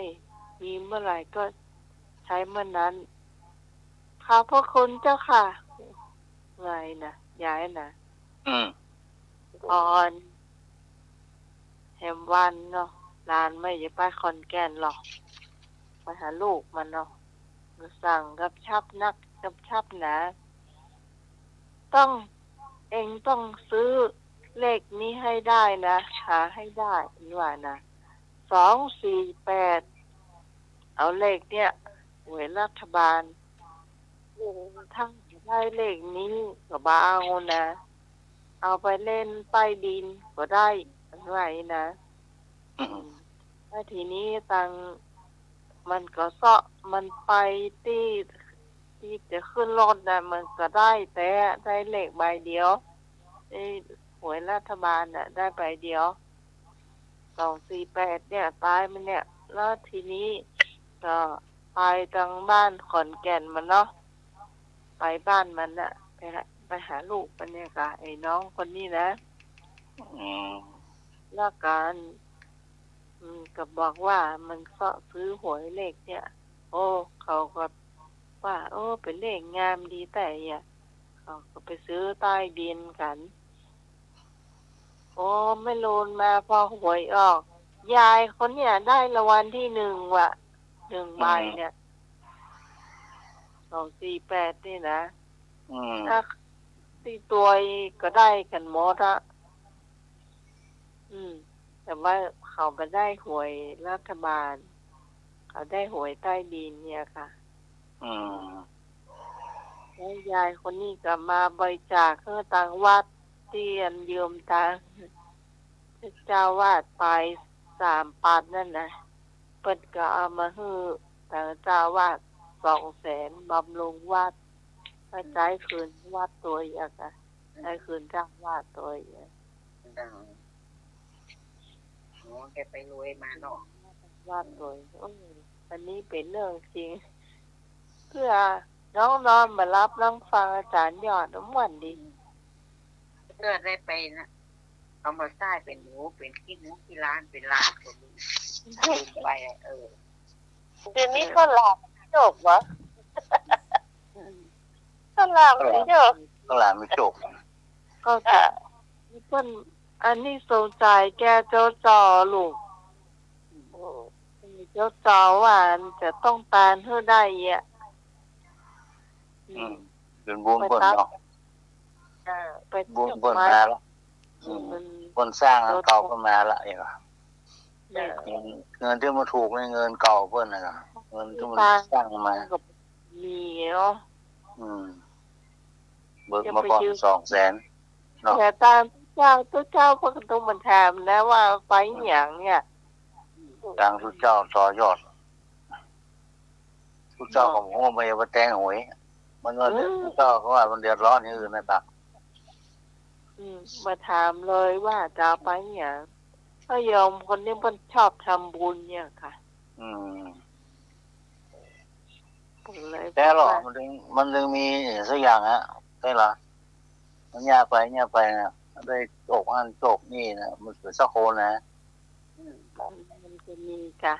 มีเมื่อไหร่ก็ใช้เมื่อนั้นขอบพระคุณเจ้าค่ะไงนะยายนะอ่อนแหมวันเนาะหลานไม่จะไปขอนแก่นหรอกไปหาลูกมันเนาะก็สั่งกับชับนักกับชับหนาต้องซื้อเลขนี้ให้ได้นะหาให้ได้นี่ว่านะ248เอาเลขเนี่ยหวยรัฐบาลถ้าได้เลขนี้ก็บ้าเอานะเอาไปเล่นใต้ดินก็ได้อะไรนะแล้วทีนี้ตังมันก็เซาะมันไปที่จะขึ้นรถนะมันก็ได้แต่ได้เลขใบเดียวหวยรัฐบาลน่ะได้ใบเดียว248เนี่ยตายมันเนี่ยแล้วทีนี้ก็ไปทางบ้านขอนแก่นมันเนาะไปบ้านมันน่ะไปหาลูกมันเนี่ยค่ะไอ้น้องคนนี้นะแล้วกันก็บอกว่ามันเสาะซื้อหวยเลขเนี่ยโอ้เขาก็ว่าโอ้เป็นเลขงามดีแต่เขาก็ไปซื้อใต้ดินกันโอ้ไม่โลนมาพอหวยออกยายคนเนี่ยได้รางวัลที่1ว่ะ1ใบเนี่ย248นี่นะถ้าที่ตัวก็ได้กันหมดอะแต่ว่าเขาไปได้หวยรัฐบาลเขาได้หวยใต้ดินเนี่ยค่ะแล้วยายคนนี้ก็มาบริจาคเพื่อตังวัดเตียนยืมตังเจ้าวาดไป3,000นั่นนะเปิดก็เอามาให้แต่เจ้าวาด200,000บำรุงวัดให้ใช้คืนวัดตัวอีกอ่ะให้คืนเจ้าวาดตัวอีกแกไปรวยมาเนาะวาดตัวอันนี้เป็นเรื่องจริงเพื่อน้องนอนมารับน้องฟังอาจารย์ยอดน้ำวันดีเพื่อได้ไปนะเอามาใส่เป็นหมูเป็นขี้หมูขี้ร้านเป็นร้านคนนี้ไปเดี๋ยวนี้ก็หลับจบวะก็หลับไม่จบก็หลานไม่จบก็จะนี่เพิ่นอันนี้สงใจแกเจ้าจอลูกเจ้าจอว่าจะต้องตานให้ได้เป็นบุญบนเนาะไปบุญบนมาแล้วบนสร้างเก่าก็มาละอย่าง เนี่ย เงินที่มาถูกในเงินเก่าเพิ่นน่ะเงินที่มันสร้างมา กับมีเนาะ เบิกมาก่อน200,000เนาะ แต่ตามทุกเจ้าพวกต้องมันถามนะว่าไปอย่างเนี่ย ทางทุกเจ้าต่อยอดทุกเจ้าของโอ้ไม่ว่าแต่งหวยมันว่าทุกเจ้าเขาว่ามันเดือดร้อนอย่างอื่นนะครับ มาถามเลยว่าจะไปอย่างถ้ายอมคนนี้มันชอบทำบุญเนี่ยค่ะแต่หรอมันจึงมีสักอย่างฮะใช่หรอมันยากไปนะได้โจกอันโจกนี่นะมันเป็นสักคนนะมันจะมีค่ะ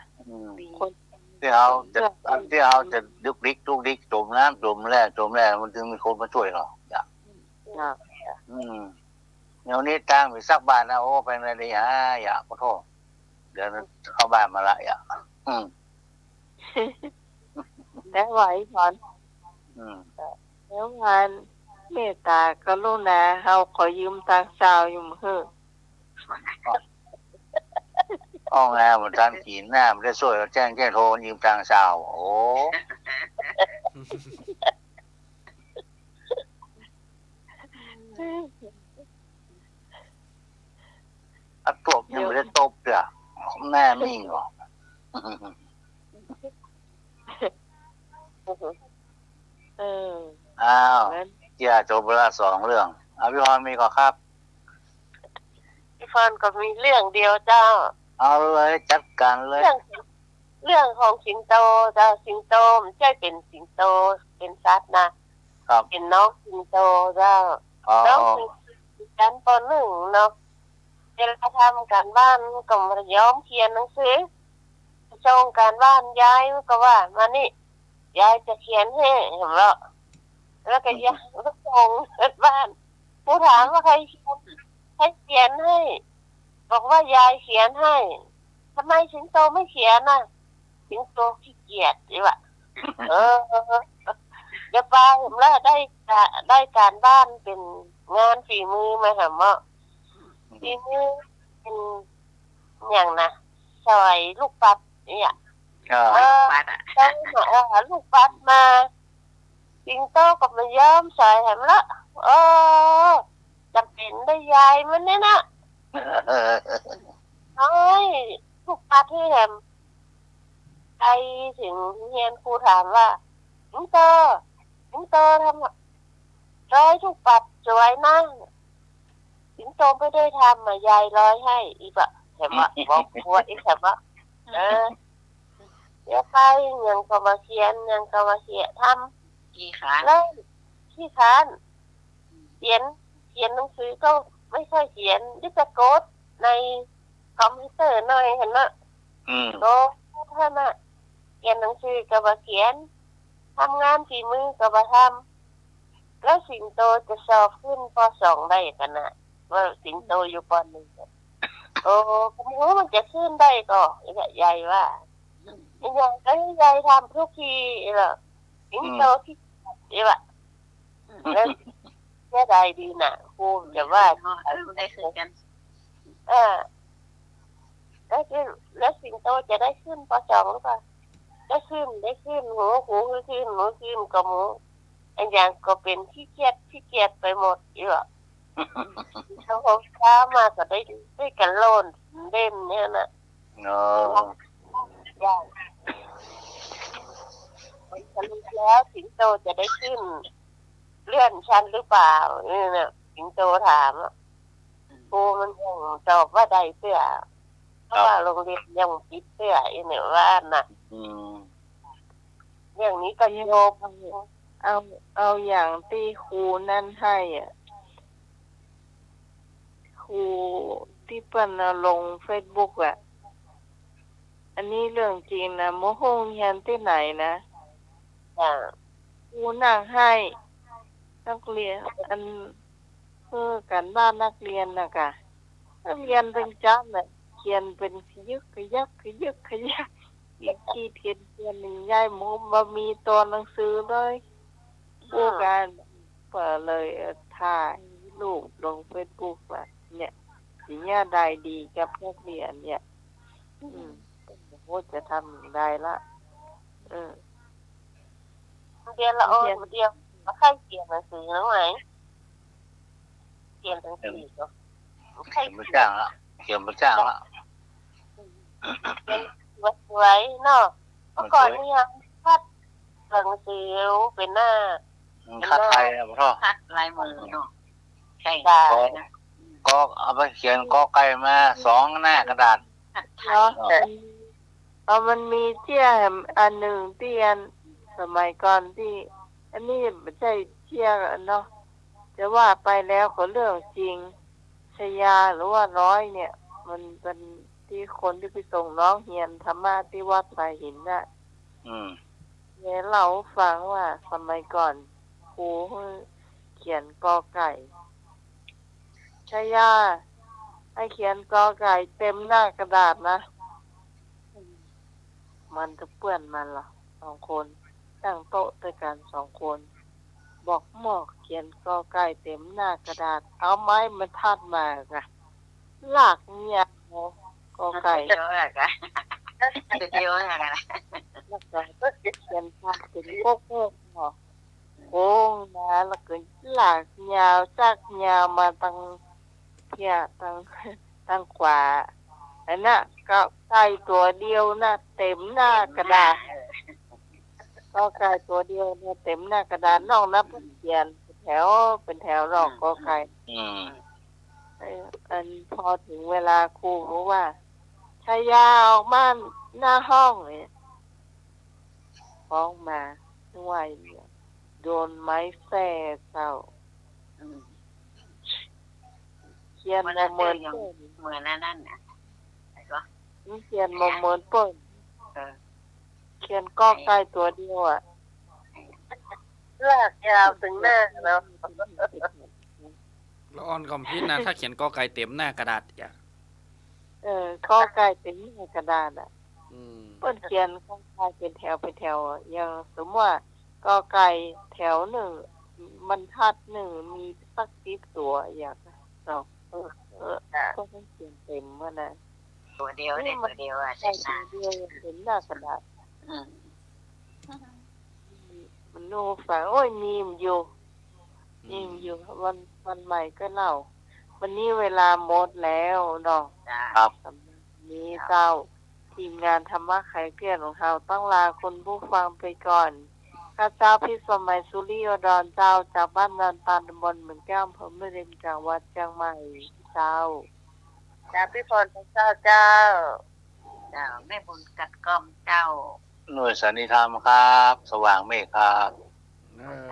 คนที่เอาจะดุกดิกจมน้ำจมแร่มันจึงมีคนมาช่วยเราอยากเดี๋ยวนี้ตั้งไปสักบาทนะโอ้ไปอะไรดีอยากขอโทษเดี๋ยวเข้าบ้านมาละอยากได้ไหวก่อนแล้วงานเมตตากรุณาเฮาขอยืมตังค์สาวอยู่มื้ออ้องามันทันขีนหน้ามันได้ช่วยแจ้งโทรยืมตังค์สาวโอ้อัดตบยังไม่ได้ตบเด้อแม่มิ่งหรออ้าวเจ้าจบเวลา2เรื่องพี่พรมีก็ครับพี่พรก็มีเรื่องเดียวเจ้าเอาเลยจัดการเลยเรื่องของสิงโตเจ้าสิงโตไม่ใช่เป็นสิงโตเป็นสัตว์นะครับเป็นน้องสิงโตเจ้าน้องสิงชั้นป.1เนาะเวลาทำการบ้านก็มาย้อมเขียนหนังสือส่งการบ้านยายก็ว่ามานี่ยายจะเขียนให้เห็นแล้วแล้วก็ยายก็ส่งบ้านผู้ถามว่าใครเขียนให้บอกว่ายายเขียนให้ทำไมสิงโตไม่เขียนน่ะสิงโตขี้เกียจดิวะเดี๋ยวป้าเห็นแล้วได้การบ้านเป็นงานฝีมือมาหาว่าฝีมือเป็นอย่างนะซอยลูกปัดเนี่ยปัดอ่ะลูกปัดมาสิงโตกับมันย้อมใส่เห็นแล้วจำเป็นได้ยายมันเนี่ยนะลูกปัดที่แหมไปถึงเรียนครูถามว่าสิงโตทำร้อยลูกปัดสวยนะสิงโตไม่ได้ทำยายร้อยให้อีกอะเห็นไหมบอกหัวอีกเห็นไหมเดี๋ยวไปยังก็มาเขียนทำขี้ขานแล้วขี้ขานเขียนหนังสือก็ไม่ค่อยเขียนดิสโกดในคอมพิวเตอร์หน่อยเห็นไหมก็ท่านน่ะเขียนหนังสือก็มาเขียนทำงานฝีมือก็มาทำแล้วสิงโตจะสอบขึ้นป.2ได้กันนะว่าสิงโตอยู่ป.1ผมรู้มันจะขึ้นได้ก็ใหญ่ว่าอย่างก็ยายทำทุกทีเหรอสิงโตที่นี่วะแล้วแค่ใดดีน่ะครูจะว่าได้ขึ้นกันแล้วสิงโตจะได้ขึ้นป.2หรือเปล่าได้ขึ้นหูขึ้นกับหมูอันอย่างก็เป็นขี้เกียจไปหมดอยู่อ่ะทั้งผมช้ามาก็ได้กันโลนเล่นเนี่ยนะอย่างสรุปแล้วสิงโตจะได้ขึ้นเลื่อนชั้นหรือเปล่านี่นะสิงโตถามครูมันยังตอบว่าได้เสื้อเพราะว่าโรงเรียนยังปิดเสื้ออีเนี่ยว่าน่ะอย่างนี้ก็โยกเอาอย่างที่ครูนั่นให้ครูที่เปิ้นลง Facebook อันนี้เรื่องจริงนะโมโหงเรียนที่ไหนนะครูนั่งให้นักเรียนอันกันบ้านนักเรียนนะคะนักเรียนเป็นจ้าน่ะเขียนเป็นยึกอีกที่เทียนยายหมูมามีตัวหนังสือเลยผู้การเปิดเลยถ่ายรูปลง Facebook เนี่ยสิเนี่ยได้ดีกับนักเรียนเนี่ย โอ้จะทำอย่างไรละเรียนละโอ้เดียวมาใครเขียนหนังสือแล้วไหมเขียนหนังสือก็ใคร เขียนมาจ้างละเขียนมาจ้างละ เขียนไว้เนาะเมื่อก่อนนี่ยังพัดหนังสือเป็นหน้า คัดไทยนะพ่อ คัดลายมือเนาะใช่ ได้ ก็เอาไปเขียนกอไก่มา2 หน้ากระดาษ คัดไทย เนาะมันมีเจี้ยอันหนึ่งที่อันสมัยก่อนที่ อันนี้ไม่ใช่เจี้ยเนาะจะว่าไปแล้วก็เรื่องจริงชยาหรือว่าร้อยเนี่ย มันเป็นที่คนที่ไปส่งน้องเฮียนธรรมะที่วัดสายหินน่ะเนี่ยเล่าฟังว่าสมัยก่อนครูเขียนกอไก่ชยาให้เขียนกอไก่เต็มหน้ากระดาษนะมันจะเปื้อนมันล่ะ2 คนตั้งโต๊ะด้วยกัน2 คนบอกหมอกเขียนกอไก่เต็มหน้ากระดาษเอาไม้มันทัดมาค่ะลากเนี่ยกอไก่ เยอะอะกันเยอะอะกัน แล้วก็เขียนภาพเป็นโค้งๆเนาะโค้งนะแล้วก็ลากยาวจากยาวมาตั้งตั้งขวาอันน่ะก็ไก่ตัวเดียวนะเต็มหน้ากระดาษก็ไก่ตัวเดียวเนี่ยเต็มหน้ากระดาษนอกนั้นเขียนเป็นแถวรอกก็ไก่อันพอถึงเวลาครูรู้ว่าชายาออกมาหน้าห้องเนี่ยฟ้องมาด้วยเนี่ยโดนไม้แส่เศร้าเขียนมาเหมือนเปิ้น เหมือนนั่นน่ะ เขียนมาเหมือนเปิ้นเขียนก็ไก่ตัวเดียวอ่ะ ลากยาวถึงหน้าเนาะ แล้วออนคอมพิวนะถ้าเขียนกอไก่เต็มหน้ากระดาษอย่า ก็ไก่เป็นหน้ากระดาษอ่ะ เปิ้นเขียนก็ไก่เป็นแถวอะอย่างสมมติว่าก็ไก่แถวหนึ่งมันทัดหนึ่งมีสัก10 ตัวอย่างเนาะก็ต้องเขียนเต็มว่านะ ตัวเดียวเด็กตัวเดียวอ่ะ ไก่ ใช่ ตัวเดียวยังเป็นหน้ากระดาษมันโนฟังโอ้ยมีมอยู่วันใหม่ก็เล่าวันนี้เวลาหมดแล้วเนาะ ครับ นี้เจ้าทีมงานธรรมะไขเกลียนของเราต้องลาคนผู้ฟังไปก่อนข้าเจ้าพี่สมัยสุริโยดรเจ้าจากบ้านนันตาลตำบลเหมือนแก้วอำเภอแม่ริมจังหวัดเชียงใหม่เจ้า จ้าพี่พรเจ้าเจ้า เจ้าแม่บุญกัดกอมเจ้า หน่วยสันนิธรรมครับ สว่างเมฆครับ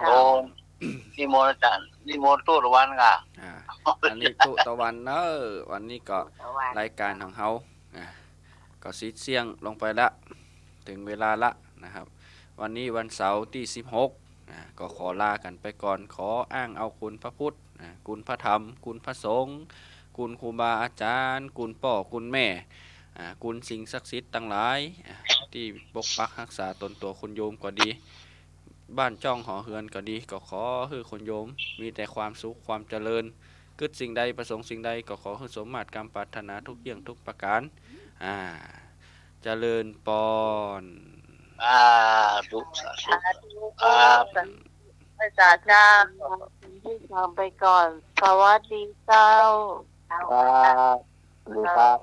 โดนนิมนต์อาจารย์นิมนต์ตู้ตะวันค่ะ อันนี้ตุตะวันเนอะวันนี้ก็รายการของเขาก็ซีดเสียงลงไปละถึงเวลาละนะครับ วันนี้วันเสาร์ที่16ก็ขอลากันไปก่อนขออ้างเอาคุณพระพุทธคุณพระธรรมคุณพระสงฆ์คุณครูบาอาจารย์คุณพ่อคุณแม่คุณสิ่งศักดิ์สิทธิ์ทั้งหลายที่ปกปักรักษาตนตัวคุณโยมก็ดี บ้านจ้องหอเฮือนก็ดีก็ขอให้คนโยมมีแต่ความสุขความเจริญกึศสิ่งใดประสงค์สิ่งใดก็ขอให้สมมาตรกรรมปรารถนาทุกอย่างทุกประการเจริญปอนดุสาธุ อาจารย์เจ้า ที่ฟังไปก่อนสวัสดีเจ้า ครับ